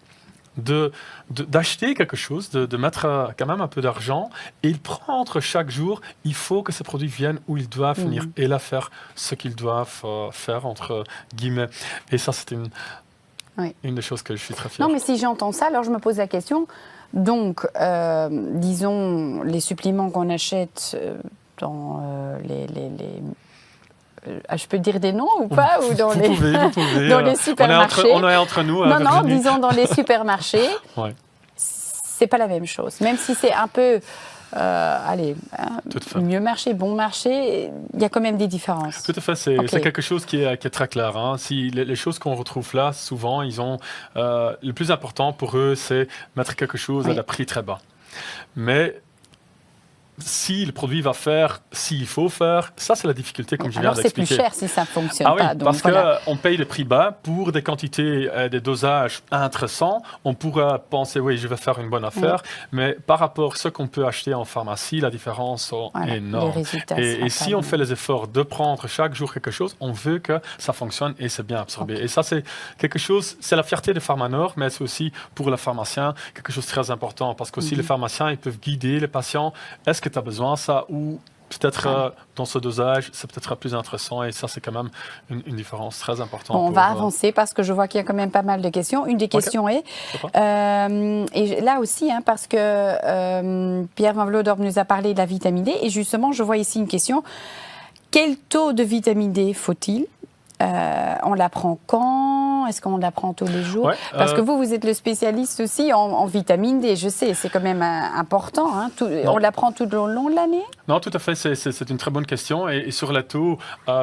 d'acheter quelque chose, de mettre quand même un peu d'argent et de prendre chaque jour, il faut que ces produits viennent où ils doivent venir et là faire ce qu'ils doivent faire, entre guillemets. Et ça, c'est une des choses que je suis très fier. Non, mais si j'entends ça, alors je me pose la question. Donc, disons, les suppléments qu'on achète dans je peux dire des noms ou pas ou dans vous pouvez, dans les supermarchés. On est entre nous. Non, disons dans les supermarchés. C'est pas la même chose. Même si c'est un peu, mieux marché, bon marché, il y a quand même des différences. Tout à fait, c'est quelque chose qui est très clair. Hein. Si les choses qu'on retrouve là, souvent, ils ont le plus important pour eux, c'est mettre quelque chose à un prix très bas. Mais si le produit va faire, s'il faut faire, ça c'est la difficulté comme je viens d'expliquer. Alors c'est plus cher si ça ne fonctionne pas. Donc parce qu'on paye le prix bas pour des quantités, des dosages intéressants. On pourra penser, oui, je vais faire une bonne affaire, mais par rapport à ce qu'on peut acheter en pharmacie, la différence est énorme. Et si on fait les efforts de prendre chaque jour quelque chose, on veut que ça fonctionne et c'est bien absorbé. Et ça c'est quelque chose, c'est la fierté de Pharmanor, mais c'est aussi pour le pharmacien quelque chose de très important parce qu'aussi les pharmaciens, ils peuvent guider les patients. Est-ce que tu as besoin de ça ou peut-être dans ce dosage, c'est peut-être plus intéressant et ça, c'est quand même une différence très importante. On va avancer parce que je vois qu'il y a quand même pas mal de questions. Une des questions est, et là aussi, parce que Pierre Van Vlodorp nous a parlé de la vitamine D et justement, je vois ici une question. Quel taux de vitamine D faut-il ? On la prend quand ? Est-ce qu'on la prend tous les jours ? Parce que vous êtes le spécialiste aussi en vitamine D, je sais, c'est quand même important. On la prend tout au long de l'année ? Non, tout à fait, c'est une très bonne question. Et sur la taux,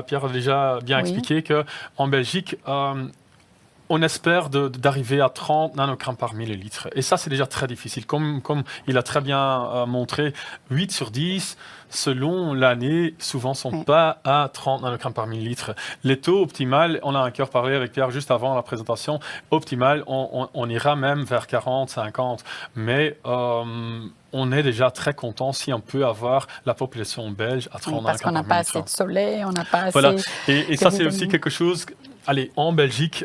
Pierre a déjà bien expliqué qu'en Belgique, on espère d'arriver à 30 nanogrammes par millilitre. Et ça, c'est déjà très difficile. Comme il a très bien montré, 8 sur 10, selon l'année, souvent ne sont pas à 30 nanogrammes par millilitre. Les taux optimales, on a encore parlé avec Pierre juste avant la présentation, optimal, on ira même vers 40, 50. Mais on est déjà très content si on peut avoir la population belge à 30 nanogrammes par millilitre. Parce qu'on n'a pas assez de soleil, on n'a pas assez... Voilà. Et ça, c'est aussi quelque chose... Allez, en Belgique,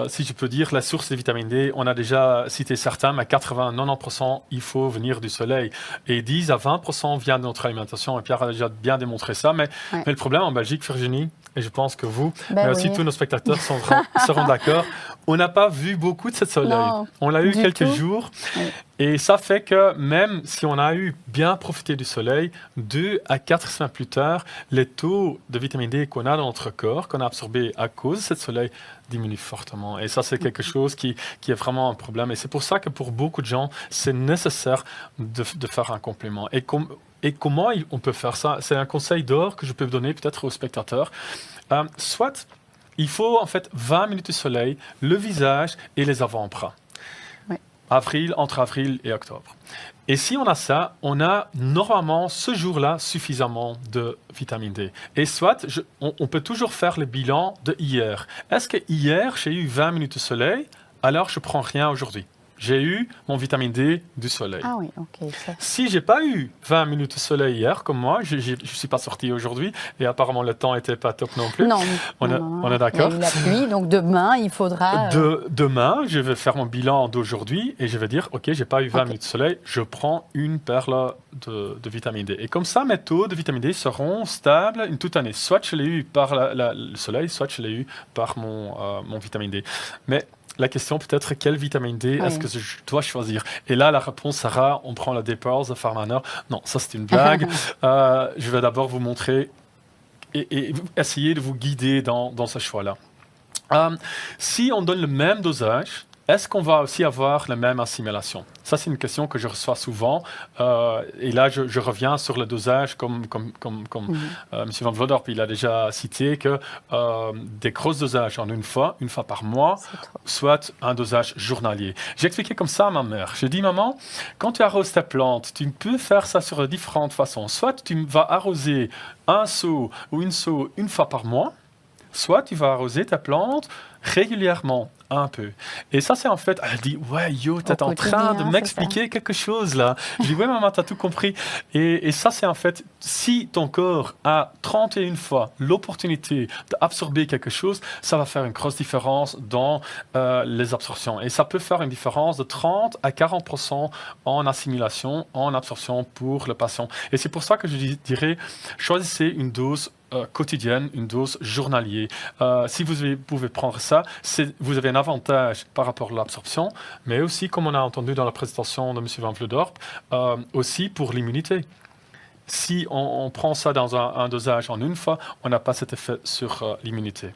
si je peux dire, la source de vitamine D, on a déjà cité certains, mais 80-90%, il faut venir du soleil. Et 10 à 20% vient de notre alimentation. Et Pierre a déjà bien démontré ça. Mais le problème en Belgique, Virginie, et je pense que vous, mais aussi tous nos spectateurs seront d'accord, on n'a pas vu beaucoup de ce soleil. Non, on l'a eu quelques jours. Et ça fait que même si on a eu bien profité du soleil, 2 à 4 semaines plus tard, les taux de vitamine D qu'on a dans notre corps, qu'on a absorbé à cause de ce soleil, diminuent fortement. Et ça, c'est quelque chose qui est vraiment un problème. Et c'est pour ça que pour beaucoup de gens, c'est nécessaire de faire un complément. Et comment on peut faire ça ? C'est un conseil d'or que je peux donner peut-être aux spectateurs. Soit, il faut en fait 20 minutes de soleil, le visage et les avant-bras. Entre avril et octobre. Et si on a ça, on a normalement ce jour-là suffisamment de vitamine D. Et soit, on peut toujours faire le bilan de hier. Est-ce que hier, j'ai eu 20 minutes de soleil, alors je ne prends rien aujourd'hui ? J'ai eu mon vitamine D du soleil. Ah oui, ok. Si j'ai pas eu 20 minutes de soleil hier, comme moi, je suis pas sorti aujourd'hui et apparemment le temps était pas top non plus. Non, on est d'accord. Il y a eu la pluie, donc demain il faudra. Demain, je vais faire mon bilan d'aujourd'hui et je vais dire, ok, j'ai pas eu 20 minutes de soleil, je prends une perle de vitamine D. Et comme ça, mes taux de vitamine D seront stables une toute année. Soit je l'ai eu par le soleil, soit je l'ai eu par mon vitamine D. Mais la question peut-être, quelle vitamine D est-ce que je dois choisir ? Et là, la réponse sera, on prend la D-Pearls de Pharmanor. Non, ça c'est une blague. Je vais d'abord vous montrer et essayer de vous guider dans ce choix-là. Si on donne le même dosage est-ce qu'on va aussi avoir la même assimilation? Ça, c'est une question que je reçois souvent. Et là, je reviens sur le dosage, comme M. Van Vlodorp, il a déjà cité que des gros dosages en une fois par mois, soit un dosage journalier. J'ai expliqué comme ça à ma mère. J'ai dit, maman, quand tu arroses tes plantes, tu peux faire ça sur différentes façons. Soit tu vas arroser un seau ou une seau une fois par mois, soit tu vas arroser ta plante régulièrement, un peu. Et ça, c'est en fait, elle dit, ouais, yo, t'es en train de m'expliquer quelque chose là. Je dis, ouais, maman, t'as tout compris. Et ça, c'est en fait, si ton corps a 31 fois l'opportunité d'absorber quelque chose, ça va faire une grosse différence dans les absorptions. Et ça peut faire une différence de 30 à 40% en assimilation, en absorption pour le patient. Et c'est pour ça que je dirais, choisissez une dose quotidienne, une dose journalière. Si vous pouvez prendre ça, vous avez un avantage par rapport à l'absorption, mais aussi, comme on a entendu dans la présentation de M. Van Vlodorp, aussi pour l'immunité. Si on prend ça dans un dosage en une fois, on n'a pas cet effet sur l'immunité.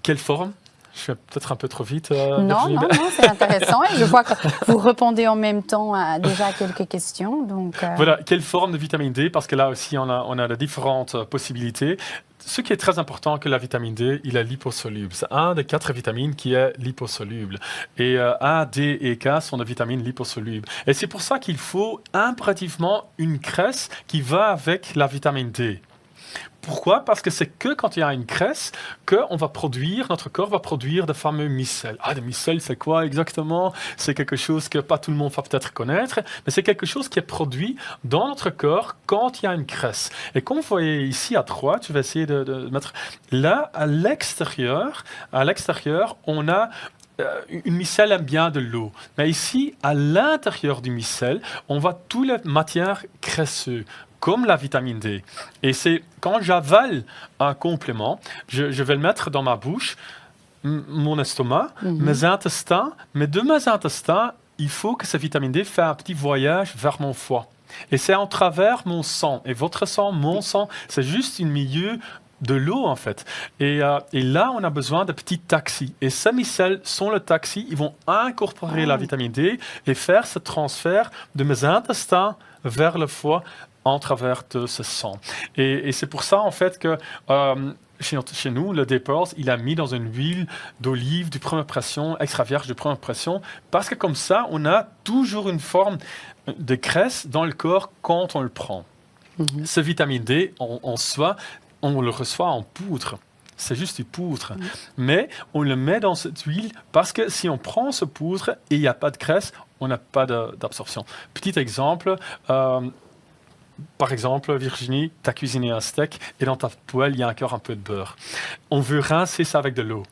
Quelle forme? Je fais peut-être un peu trop vite. Non, c'est intéressant. Et je vois que vous répondez en même temps à déjà quelques questions. Donc, Voilà, quelle forme de vitamine D? Parce que là aussi, on a de différentes possibilités. Ce qui est très important, que la vitamine D, il est liposoluble. C'est un des 4 vitamines qui est liposoluble. Et A, D et K sont des vitamines liposolubles. Et c'est pour ça qu'il faut impérativement une graisse qui va avec la vitamine D. Pourquoi? Parce que c'est que quand il y a une graisse que notre corps va produire de fameux micelles. Ah, des micelles, c'est quoi exactement? C'est quelque chose que pas tout le monde va peut-être connaître, mais c'est quelque chose qui est produit dans notre corps quand il y a une graisse. Et comme vous voyez ici à droite, je vais essayer de mettre là, à l'extérieur, on a une micelle aime bien de l'eau. Mais ici, à l'intérieur du micelle, on voit toutes les matières graisseuses, comme la vitamine D. Et c'est quand j'avale un complément, je vais le mettre dans ma bouche, mon estomac, mes intestins, mais de mes intestins, il faut que cette vitamine D fasse un petit voyage vers mon foie. Et c'est en travers mon sang. Et votre sang, mon sang, c'est juste un milieu de l'eau en fait. Et là, on a besoin de petits taxis. Et ces micelles sont le taxi. Ils vont incorporer la vitamine D et faire ce transfert de mes intestins vers le foie en travers de ce sang. Et c'est pour ça en fait que chez nous, le D-Pearls, il a mis dans une huile d'olive de première pression, extra vierge de première pression, parce que comme ça, on a toujours une forme de graisse dans le corps quand on le prend. Ce vitamine D, en soi, on le reçoit en poudre. C'est juste du poudre. Mais on le met dans cette huile parce que si on prend ce poudre et il n'y a pas de graisse, on n'a pas d'absorption. Petit exemple, par exemple, Virginie, tu as cuisiné un steak et dans ta poêle, il y a encore un peu de beurre. On veut rincer ça avec de l'eau.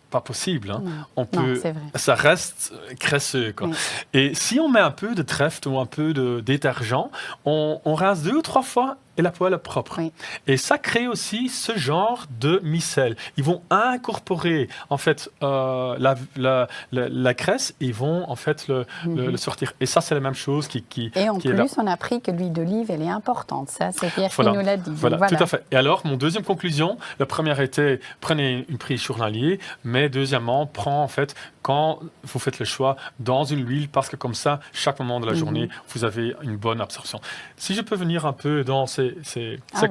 Pas possible. Hein. Non, c'est vrai. Ça reste graisseux. Quoi. Oui. Et si on met un peu de trèfle ou un peu de détergent, on rince 2 ou 3 fois et la poêle est propre. Oui. Et ça crée aussi ce genre de micelles. Ils vont incorporer en fait la graisse et ils vont en fait le sortir. Et ça, c'est la même chose Et en plus, on a appris que l'huile d'olive, elle est importante. Ça, c'est Pierre qui nous l'a dit. Voilà, tout à fait. Et alors, mon deuxième conclusion, la première était, prenez une prise journalier, mais deuxièmement, quand vous faites le choix dans une huile, parce que comme ça, chaque moment de la journée, vous avez une bonne absorption. Si je peux venir un peu dans ces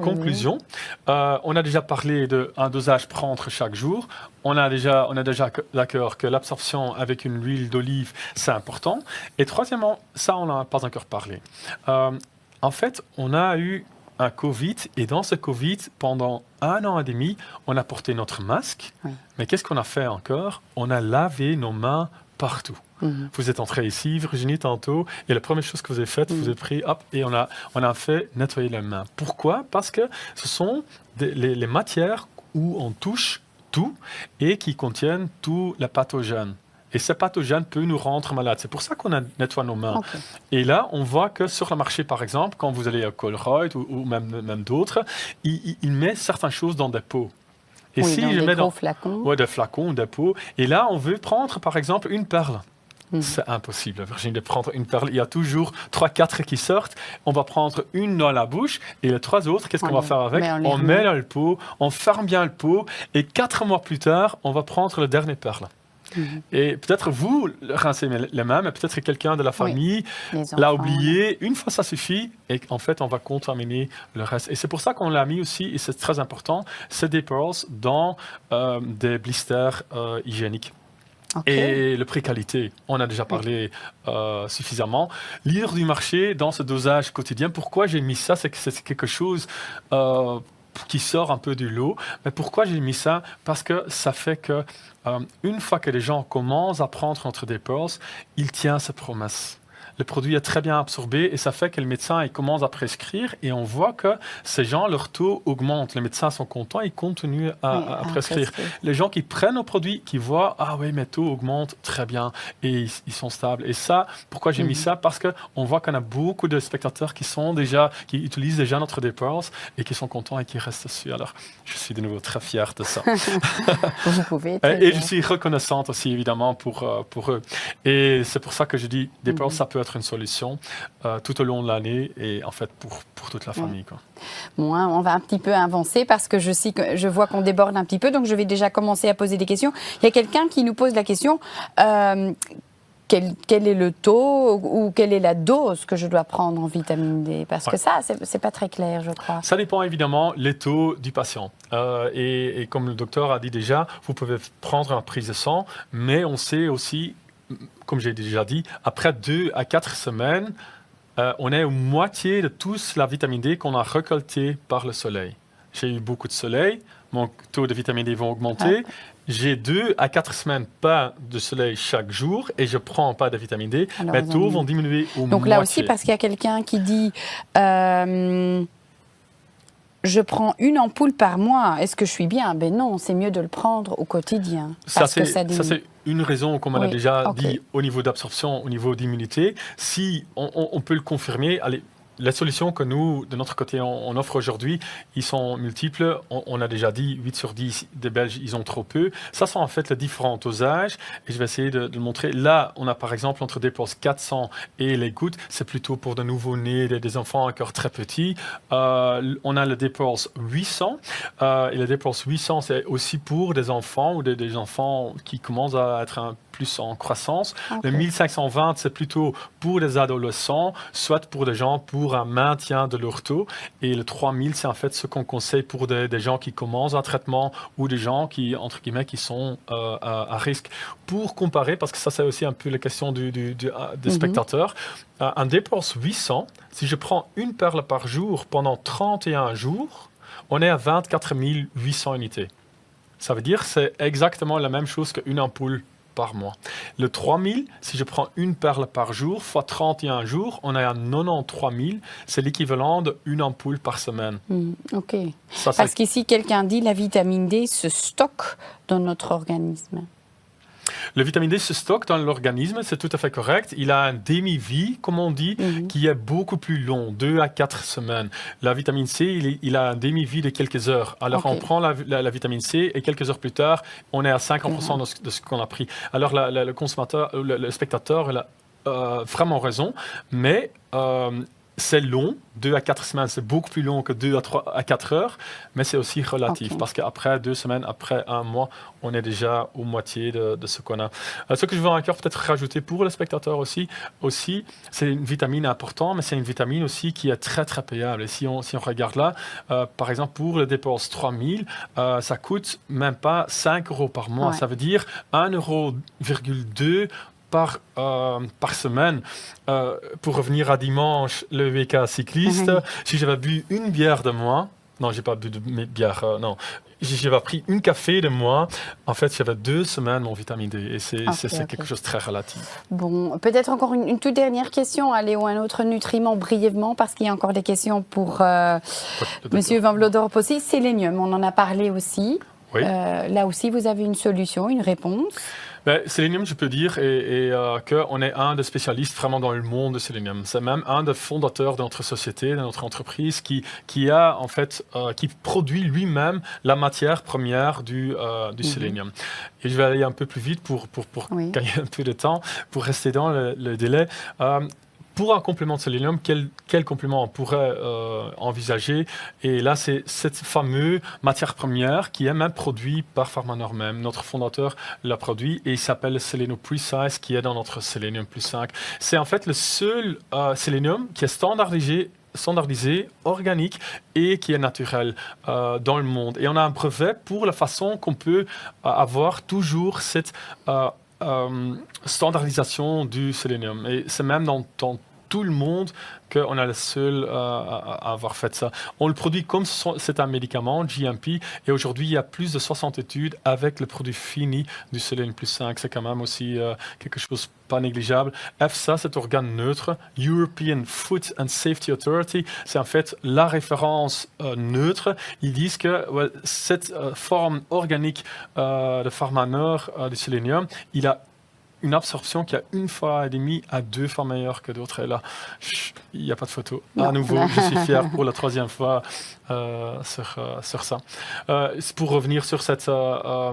conclusions, on a déjà parlé d'un dosage prendre chaque jour. On a déjà d'accord que l'absorption avec une huile d'olive, c'est important. Et troisièmement, ça, on n'en a pas encore parlé. En fait, on a eu un Covid, et dans ce Covid, pendant 1 an et demi, on a porté notre masque. Oui. Mais qu'est-ce qu'on a fait encore? On a lavé nos mains partout. Vous êtes entré ici, Virginie, tantôt, et la première chose que vous avez faite, vous avez pris, hop, et on a fait nettoyer les mains. Pourquoi? Parce que ce sont les matières où on touche tout et qui contiennent tous les pathogènes. Et ces pathogènes peuvent nous rendre malades. C'est pour ça qu'on nettoie nos mains. Okay. Et là, on voit que sur le marché, par exemple, quand vous allez à Colruyt ou même d'autres, ils mettent certaines choses dans des pots. Et oui, si dans des gros flacons. Oui, des flacons, des pots. Et là, on veut prendre, par exemple, une perle. C'est impossible, Virginie, de prendre une perle. Il y a toujours 3-4 qui sortent. On va prendre une dans la bouche et les 3 autres, qu'est-ce qu'on va faire avec? On met dans le pot, on ferme bien le pot et 4 mois plus tard, on va prendre la dernière perle. Et peut-être vous rincez les mains, mais peut-être quelqu'un de la famille l'a oublié. Une fois, ça suffit. Et en fait, on va contaminer le reste. Et c'est pour ça qu'on l'a mis aussi, et c'est très important, c'est des pearls dans des blisters hygiéniques. Et le prix qualité, on a déjà parlé suffisamment. Leader du marché dans ce dosage quotidien. Pourquoi j'ai mis ça? C'est que c'est quelque chose qui sort un peu du lot. Mais pourquoi j'ai mis ça? Parce que ça fait que une fois que les gens commencent à prendre notre des pearls, il tient ses promesses. Le produit est très bien absorbé et ça fait que le médecin il commence à prescrire et on voit que ces gens, leur taux augmente. Les médecins sont contents, ils continuent à prescrire. Les gens qui prennent nos produits, qui voient « Ah oui, mes taux augmentent très bien et ils sont stables ». Et ça, pourquoi j'ai mis ça? Parce qu'on voit qu'on a beaucoup de spectateurs qui utilisent déjà notre Day Pearls et qui sont contents et qui restent dessus. Alors, je suis de nouveau très fier de ça. Vous pouvez. Et je suis reconnaissante aussi, évidemment, pour eux. Et c'est pour ça que je dis Day Pearls, ça peut être une solution tout au long de l'année et en fait pour toute la famille. Quoi. Bon, on va un petit peu avancer parce que je vois qu'on déborde un petit peu, donc je vais déjà commencer à poser des questions. Il y a quelqu'un qui nous pose la question quel est le taux ou quelle est la dose que je dois prendre en vitamine D? Parce que ça, c'est pas très clair, je crois. Ça dépend évidemment des taux du patient. Et comme le docteur a dit déjà, vous pouvez prendre une prise de sang, mais on sait aussi, comme j'ai déjà dit, après 2 à 4 semaines, on est à moitié de toute la vitamine D qu'on a récoltée par le soleil. J'ai eu beaucoup de soleil, mon taux de vitamine D va augmenter. J'ai 2 à 4 semaines pas de soleil chaque jour et je ne prends pas de vitamine D. Alors, mes taux vont diminuer au moitié. Donc là aussi, parce qu'il y a quelqu'un qui dit... je prends une ampoule par mois, est-ce que je suis bien? Ben non, c'est mieux de le prendre au quotidien. Ça, c'est une raison, comme on a déjà dit, au niveau d'absorption, au niveau d'immunité. Si on peut le confirmer, allez, les solutions que nous, de notre côté, on offre aujourd'hui, ils sont multiples. On a déjà dit 8 sur 10 des Belges, ils ont trop peu. Ça sont en fait les différents dosages. Et je vais essayer de le montrer. Là, on a par exemple entre des Day-Pearls 400 et les gouttes. C'est plutôt pour de nouveau-nés, des enfants encore très petits. On a le Day-Pearls 800. Et le Day-Pearls 800, c'est aussi pour des enfants ou des enfants qui commencent à être plus en croissance. Le 1520, c'est plutôt pour des adolescents, soit pour des gens pour un maintien de leur taux. Et le 3000, c'est en fait ce qu'on conseille pour des gens qui commencent un traitement ou des gens qui, entre guillemets, qui sont à risque. Pour comparer, parce que ça, c'est aussi un peu la question des spectateurs, un Day-Pearls 800, si je prends une perle par jour pendant 31 jours, on est à 24 800 unités. Ça veut dire que c'est exactement la même chose qu'une ampoule par mois. Le 3000, si je prends une perle par jour, fois 31 jours, on est à 93 000. C'est l'équivalent d'une ampoule par semaine. Ok. Parce qu'ici, quelqu'un dit la vitamine D se stocke dans notre organisme. Le vitamine D se stocke dans l'organisme, c'est tout à fait correct. Il a un demi-vie, comme on dit, qui est beaucoup plus long, 2 à 4 semaines. La vitamine C, il a un demi-vie de quelques heures. Alors on prend la vitamine C et quelques heures plus tard, on est à 50% de ce qu'on a pris. Alors le consommateur, le spectateur, il a vraiment raison, mais... c'est long, 2 à 4 semaines, c'est beaucoup plus long que 2 à 4 heures, mais c'est aussi relatif, parce qu'après 2 semaines, après 1 mois, on est déjà aux moitié de ce qu'on a. Ce que je veux encore peut-être rajouter pour le spectateur aussi c'est une vitamine importante, mais c'est une vitamine aussi qui est très très payable. Et si on regarde là, par exemple pour le Day-Pearls 3000, ça coûte même pas 5 € par mois. Ça veut dire 1,2 € par semaine. Pour revenir à dimanche, le WK cycliste, si j'avais bu une bière de moins, non, j'ai pas bu de bière, non, j'avais pris une café de moins, en fait, j'avais 2 semaines mon vitamine D, et c'est quelque chose de très relatif. Bon, peut-être encore une toute dernière question, allez, ou un autre nutriment brièvement, parce qu'il y a encore des questions pour Monsieur Van Vlodorp aussi. Sélénium, on en a parlé aussi. Oui. Là aussi, vous avez une solution, une réponse? Sélénium, je peux dire qu'on est un des spécialistes vraiment dans le monde de sélénium. C'est même un des fondateurs de notre société, de notre entreprise, qui a en fait, qui produit lui-même la matière première du sélénium. Et je vais aller un peu plus vite pour gagner un peu de temps, pour rester dans le délai. pour un complément de sélénium, quel complément on pourrait envisager? Et là, c'est cette fameuse matière première qui est même produite par Pharmanor même. Notre fondateur l'a produit et il s'appelle le Seleno Precise qui est dans notre Selenium Plus 5. C'est en fait le seul sélénium qui est standardisé, organique et qui est naturel dans le monde. Et on a un brevet pour la façon qu'on peut avoir toujours cette standardisation du sélénium. Et c'est même dans tout le monde qu'on a le seul à avoir fait ça. On le produit comme c'est un médicament, GMP, et aujourd'hui, il y a plus de 60 études avec le produit fini du Selenium Plus 5. C'est quand même aussi quelque chose pas négligeable. EFSA, cet organe neutre, European Food and Safety Authority, c'est en fait la référence neutre. Ils disent que cette forme organique de Pharmanor, du sélénium, il a une absorption qui a 1,5 fois à 2 fois meilleure que d'autres. Et là, il n'y a pas de photo. Non. À nouveau, je suis fier pour la 3e fois sur ça. Pour revenir sur cette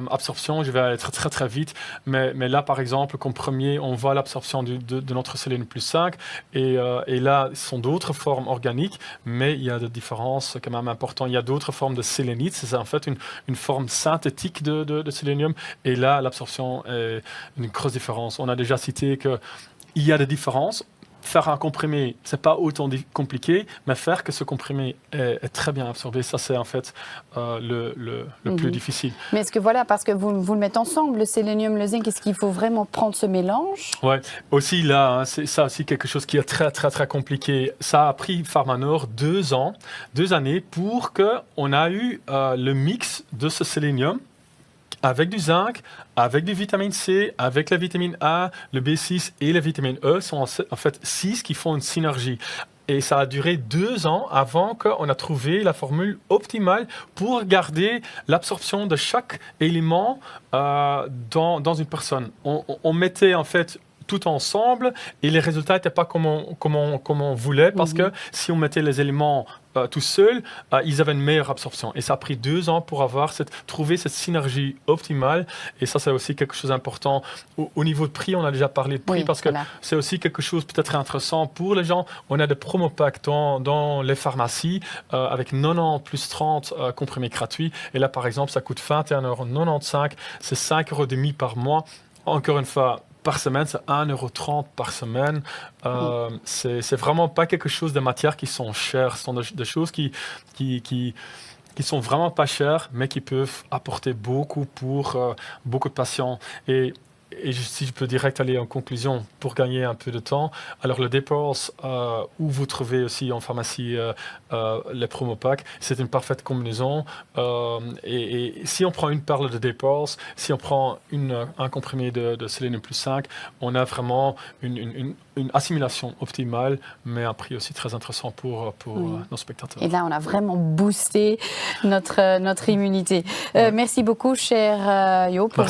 absorption, je vais être très très vite. Mais là, par exemple, comme premier, on voit l'absorption de notre Selenium Plus 5. Et là, ce sont d'autres formes organiques, mais il y a des différences quand même importantes. Il y a d'autres formes de sélénite. C'est en fait une forme synthétique de sélénium. Et là, l'absorption est une grosse différence. On a déjà cité qu'il y a des différences. Faire un comprimé, ce n'est pas autant compliqué, mais faire que ce comprimé est très bien absorbé, ça c'est en fait le plus difficile. Mais est-ce que parce que vous le mettez ensemble, le sélénium, le zinc, est-ce qu'il faut vraiment prendre ce mélange? Oui, aussi là, c'est ça aussi quelque chose qui est très très très compliqué. Ça a pris Pharmanor 2 années pour qu'on a eu le mix de ce sélénium avec du zinc, avec du vitamine C, avec la vitamine A, le B6 et la vitamine E sont en fait 6 qui font une synergie. Et ça a duré 2 ans avant qu'on a trouvé la formule optimale pour garder l'absorption de chaque élément dans une personne. On mettait en fait tout ensemble et les résultats n'étaient pas comme on voulait parce que si on mettait les éléments tout seuls, ils avaient une meilleure absorption. Et ça a pris 2 ans pour trouver cette synergie optimale. Et ça, c'est aussi quelque chose d'important. Au niveau de prix, on a déjà parlé de prix parce que c'est aussi quelque chose peut-être intéressant pour les gens. On a des promo packs dans les pharmacies avec 90 plus 30 comprimés gratuits. Et là, par exemple, ça coûte 21,95 €. C'est 5,5 € par mois. Encore une fois, par semaine, c'est 1,30 € par semaine. C'est vraiment pas quelque chose de matières qui sont chères. Ce sont des choses qui sont vraiment pas chères, mais qui peuvent apporter beaucoup pour beaucoup de patients. Et si je peux direct aller en conclusion pour gagner un peu de temps, alors le Day-Pulse, où vous trouvez aussi en pharmacie les promo packs, c'est une parfaite combinaison. Et si on prend une perle de Day-Pulse, si on prend un comprimé de Selenium Plus 5, on a vraiment une assimilation optimale, mais un prix aussi très intéressant pour nos spectateurs. Et là, on a vraiment boosté notre immunité. Merci beaucoup, cher Yo, pour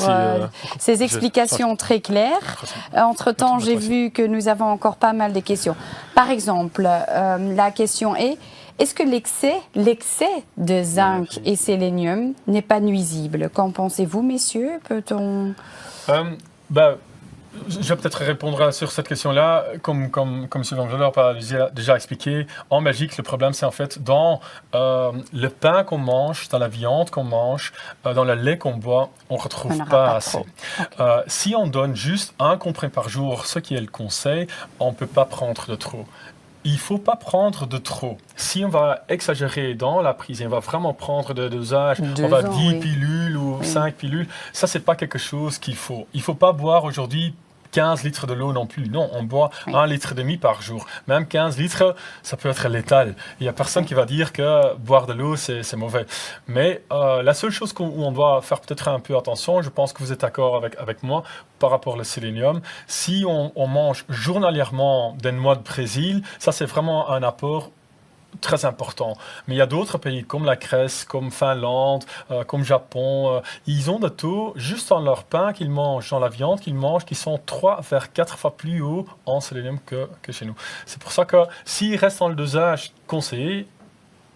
ces explications très claires. Entre-temps, j'ai vu que nous avons encore pas mal de questions. Par exemple, la question est-ce que l'excès de zinc et sélénium n'est pas nuisible? Qu'en pensez-vous, messieurs? Peut-on... Je vais peut-être répondre sur cette question-là. Comme M. Vangelor a déjà expliqué, en Belgique, le problème, c'est en fait dans le pain qu'on mange, dans la viande qu'on mange, dans le lait qu'on boit, on ne retrouve pas assez. Okay. Si on donne juste un comprimé par jour, ce qui est le conseil, on ne peut pas prendre de trop. Il ne faut pas prendre de trop. Si on va exagérer dans la prise, on va vraiment prendre des dosages, on va 10 pilules ou 5 pilules, ça, ce n'est pas quelque chose qu'il faut. Il ne faut pas boire aujourd'hui 15 litres de l'eau non plus. Non, on boit 1,5 litre par jour. Même 15 litres, ça peut être létal. Il n'y a personne qui va dire que boire de l'eau, c'est mauvais. Mais la seule chose où on doit faire peut-être un peu attention, je pense que vous êtes d'accord avec moi, par rapport au sélénium, si on mange journalièrement des noix de Brésil, ça c'est vraiment un apport très important. Mais il y a d'autres pays comme la Grèce, comme Finlande, comme Japon, ils ont des taux juste dans leur pain qu'ils mangent, dans la viande qu'ils mangent, qui sont 3 vers 4 fois plus hauts en sélénium que chez nous. C'est pour ça que s'ils restent dans le dosage conseillé,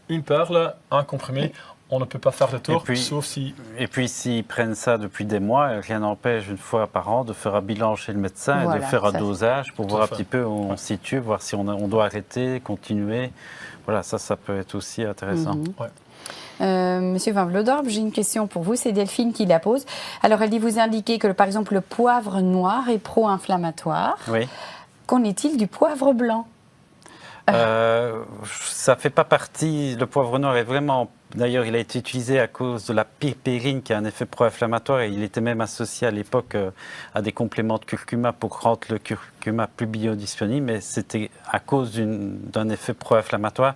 une perle, un comprimé, on ne peut pas faire de tort, sauf si... Et puis, s'ils prennent ça depuis des mois, rien n'empêche, une fois par an, de faire un bilan chez le médecin et de faire un dosage pour voir un petit peu où on se situe, voir si on doit arrêter, continuer. Voilà, ça peut être aussi intéressant. Monsieur Van Vlodorp, j'ai une question pour vous, c'est Delphine qui la pose. Alors, elle dit, vous indiquez que, par exemple, le poivre noir est pro-inflammatoire. Oui. Qu'en est-il du poivre blanc ? Ça fait pas partie. Le poivre noir est vraiment. D'ailleurs, il a été utilisé à cause de la piperine qui a un effet pro-inflammatoire et il était même associé à l'époque à des compléments de curcuma pour rendre le curcuma plus biodisponible, mais c'était à cause d'un effet pro-inflammatoire.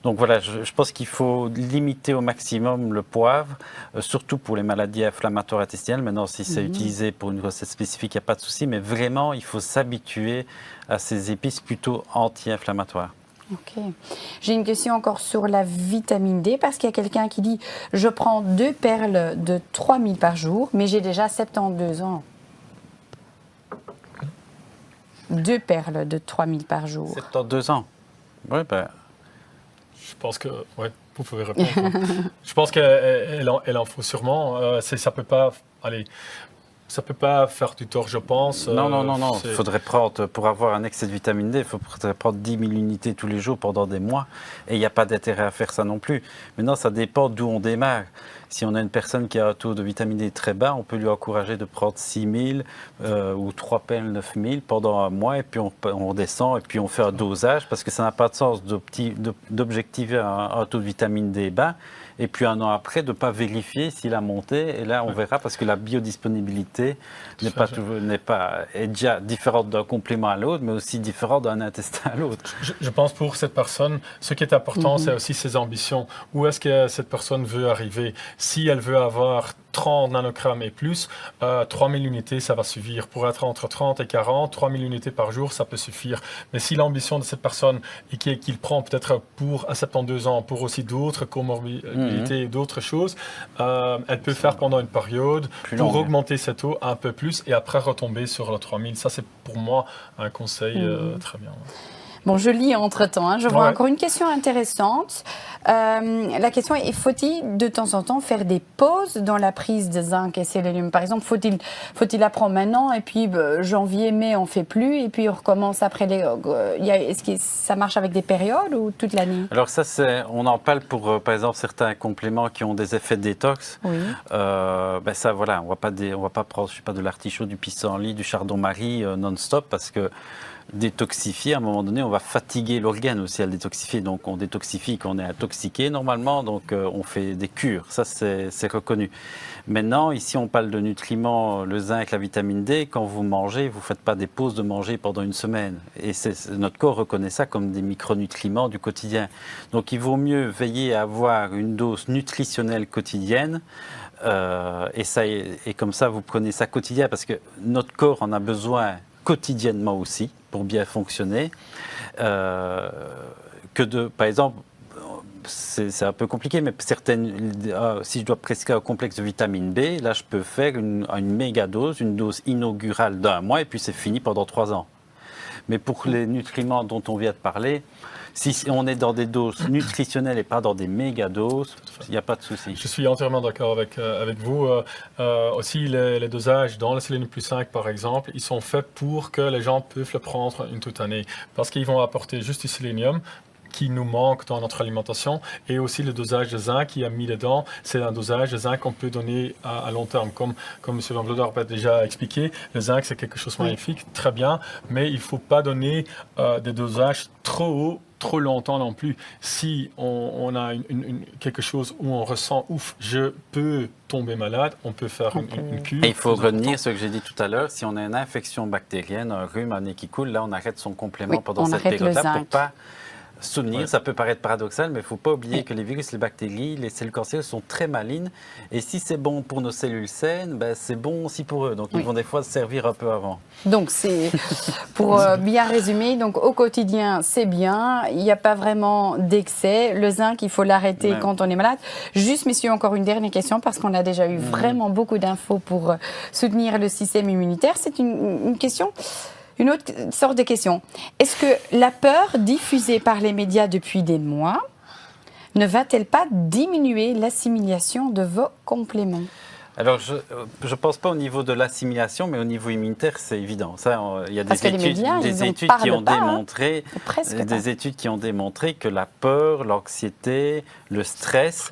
Donc voilà, je pense qu'il faut limiter au maximum le poivre, surtout pour les maladies inflammatoires intestinales. Maintenant, si c'est utilisé pour une recette spécifique, il n'y a pas de souci, mais vraiment, il faut s'habituer à ces épices plutôt anti-inflammatoires. Ok. J'ai une question encore sur la vitamine D, parce qu'il y a quelqu'un qui dit « Je prends 2 perles de 3000 par jour, mais j'ai déjà 72 ans. » 2 perles de 3000 par jour. 72 ans. Oui, ben... Je pense que, ouais, vous pouvez répondre. Je pense qu'elle en faut sûrement. Ça peut pas, ça peut pas faire du tort, je pense. Non. Il faudrait prendre, pour avoir un excès de vitamine D, il faudrait prendre 10 000 unités tous les jours pendant des mois. Et il n'y a pas d'intérêt à faire ça non plus. Maintenant, ça dépend d'où on démarre. Si on a une personne qui a un taux de vitamine D très bas, on peut lui encourager de prendre 6 000 ou 3 perles 9 000 pendant un mois. Et puis on descend et puis on fait un dosage parce que ça n'a pas de sens d'objectiver un taux de vitamine D bas. Et puis un an après, de ne pas vérifier s'il a monté. Et là, on verra parce que la biodisponibilité est déjà différente d'un complément à l'autre, mais aussi différente d'un intestin à l'autre. Je pense pour cette personne, ce qui est important, c'est aussi ses ambitions. Où est-ce que cette personne veut arriver? Si elle veut avoir 30 nanogrammes et plus, 3000 unités, ça va suffire. Pour être entre 30 et 40, 3000 unités par jour, ça peut suffire. Mais si l'ambition de cette personne est qu'il prend peut-être à 72 ans, pour aussi d'autres comorbidités et d'autres choses, elle peut faire pendant une période pour augmenter cette taux un peu plus et après retomber sur le 3000. Ça, c'est pour moi un conseil très bien. Bon, je lis entre-temps. Je vois encore une question intéressante. La question est, faut-il de temps en temps faire des pauses dans la prise de zinc et sélénium? Par exemple, faut-il la prendre maintenant et puis janvier, mai, on ne fait plus et puis on recommence après est-ce que ça marche avec des périodes ou toute l'année? Alors ça, on en parle pour, par exemple, certains compléments qui ont des effets de détox. Oui. Ça, voilà, on va pas prendre, je sais pas, de l'artichaut, du pissenlit, du chardon-marie non-stop parce que détoxifier, à un moment donné, on va fatiguer l'organe aussi à le détoxifier. Donc, on détoxifie quand on est intoxiqué normalement, donc on fait des cures. Ça, c'est reconnu. Maintenant, ici, on parle de nutriments, le zinc, la vitamine D. Quand vous mangez, vous ne faites pas des pauses de manger pendant une semaine. Et notre corps reconnaît ça comme des micronutriments du quotidien. Donc, il vaut mieux veiller à avoir une dose nutritionnelle quotidienne. Et comme ça, vous prenez ça quotidien parce que notre corps en a besoin quotidiennement aussi pour bien fonctionner, par exemple, c'est un peu compliqué, mais si je dois prescrire un complexe de vitamine B, là je peux faire une méga dose, une dose inaugurale d'1 mois et puis c'est fini pendant 3 ans. Mais pour les nutriments dont on vient de parler, si on est dans des doses nutritionnelles et pas dans des méga doses, il n'y a pas de souci. Je suis entièrement d'accord avec vous. Aussi, les dosages dans le sélénium plus 5, par exemple, ils sont faits pour que les gens puissent le prendre une toute année. Parce qu'ils vont apporter juste du sélénium qui nous manque dans notre alimentation et aussi le dosage de zinc qui a mis dedans, c'est un dosage de zinc qu'on peut donner à long terme. Comme M. Van Vlodorp a déjà expliqué, le zinc c'est quelque chose de magnifique, très bien, mais il ne faut pas donner des dosages trop hauts, trop longtemps non plus. Si on a quelque chose où on ressent ouf, je peux tomber malade, on peut faire une cure. Et il faut retenir ce que j'ai dit tout à l'heure, si on a une infection bactérienne, un rhume, un nez qui coule, là on arrête son complément pendant cette période-là pour pas soutenir. Ça peut paraître paradoxal, mais il ne faut pas oublier que les virus, les bactéries, les cellules cancéreuses sont très malines. Et si c'est bon pour nos cellules saines, c'est bon aussi pour eux. Donc, ils vont des fois se servir un peu avant. Donc, c'est pour bien résumer, donc au quotidien, c'est bien. Il n'y a pas vraiment d'excès. Le zinc, il faut l'arrêter quand on est malade. Juste, messieurs, encore une dernière question, parce qu'on a déjà eu vraiment beaucoup d'infos pour soutenir le système immunitaire. C'est une question... Une autre sorte de question. Est-ce que la peur diffusée par les médias depuis des mois ne va-t-elle pas diminuer l'assimilation de vos compléments? Alors, je ne pense pas au niveau de l'assimilation, mais au niveau immunitaire, c'est évident. Ça, il y a Parce que les médias, des ils en études qui ont parlent pas, démontré, presque pas. des études qui ont démontré que la peur, l'anxiété, le stress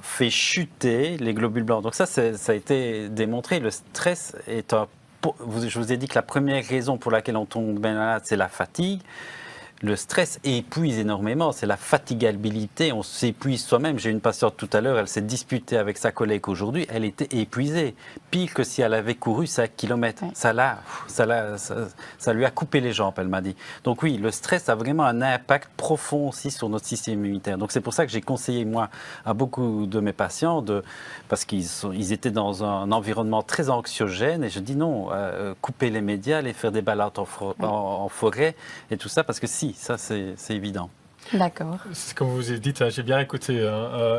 fait chuter les globules blancs. Donc ça a été démontré. Le stress est je vous ai dit que la première raison pour laquelle on tombe malade, c'est la fatigue. Le stress épuise énormément, c'est la fatigabilité, on s'épuise soi-même. J'ai une patiente tout à l'heure, elle s'est disputée avec sa collègue aujourd'hui, elle était épuisée. Pire que si elle avait couru 5 km. Oui. Ça lui a coupé les jambes, elle m'a dit. Donc oui, le stress a vraiment un impact profond aussi sur notre système immunitaire. Donc c'est pour ça que j'ai conseillé, moi, à beaucoup de mes patients, parce qu'ils étaient dans un environnement très anxiogène, et je dis non, couper les médias, aller faire des balades en forêt, et tout ça, parce que si, ça, c'est évident. D'accord. Comme vous avez dit, j'ai bien écouté.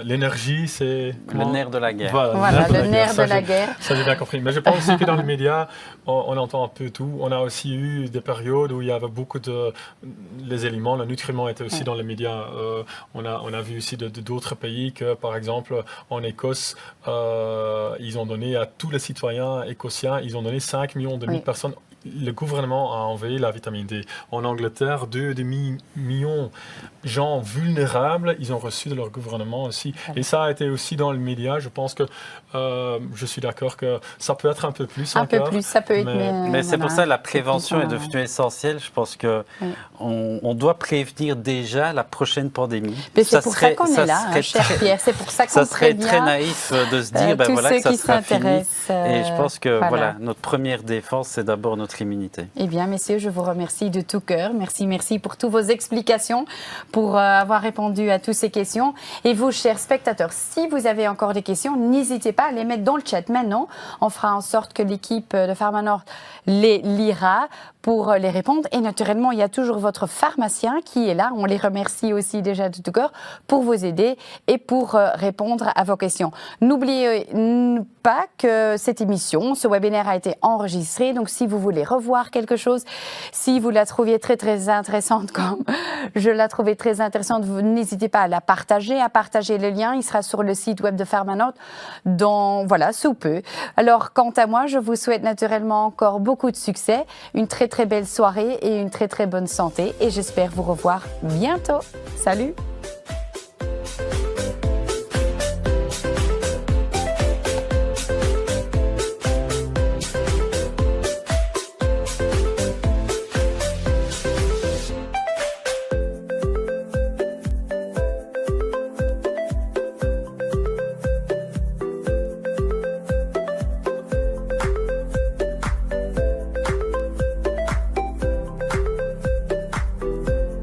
L'énergie, c'est... Le nerf de la guerre. Voilà, le nerf de la guerre. Ça, j'ai bien compris. Mais je pense aussi que dans les médias, on entend un peu tout. On a aussi eu des périodes où il y avait beaucoup de... Les éléments, le nutriment était aussi dans les médias. On a vu aussi d'autres pays que, par exemple, en Écosse, ils ont donné à tous les citoyens écossiens, ils ont donné 5 millions de personnes. Le gouvernement a envoyé la vitamine D. En Angleterre, 2,5 millions de gens vulnérables, ils ont reçu de leur gouvernement aussi. Et ça a été aussi dans le média. Je pense que je suis d'accord que ça peut être un peu plus encore. Un peu plus, ça peut être... Mais c'est pour ça que la prévention est devenue essentielle. Je pense qu'on doit prévenir déjà la prochaine pandémie. Mais c'est pour ça qu'on est là, cher Pierre. C'est pour ça qu'on serait très naïf de se dire voilà, que ça sera fini. Et je pense que voilà, notre première défense, c'est d'abord notre immunité. Eh bien, messieurs, je vous remercie de tout cœur. Merci pour toutes vos explications, pour avoir répondu à toutes ces questions. Et vous, chers spectateurs, si vous avez encore des questions, n'hésitez pas à les mettre dans le chat maintenant. On fera en sorte que l'équipe de Pharma-Nord les lira pour les répondre. Et naturellement, il y a toujours votre pharmacien qui est là. On les remercie aussi déjà de tout cœur pour vous aider et pour répondre à vos questions. N'oubliez pas que cette émission, ce webinaire a été enregistré. Donc, si vous voulez revoir quelque chose, si vous la trouviez très intéressante, comme je la trouvais très intéressante, n'hésitez pas à partager le lien. Il sera sur le site web de Pharma-Nord sous peu. Alors, quant à moi, je vous souhaite naturellement encore beaucoup de succès, une très belle soirée et une très bonne santé. Et j'espère vous revoir bientôt. Salut!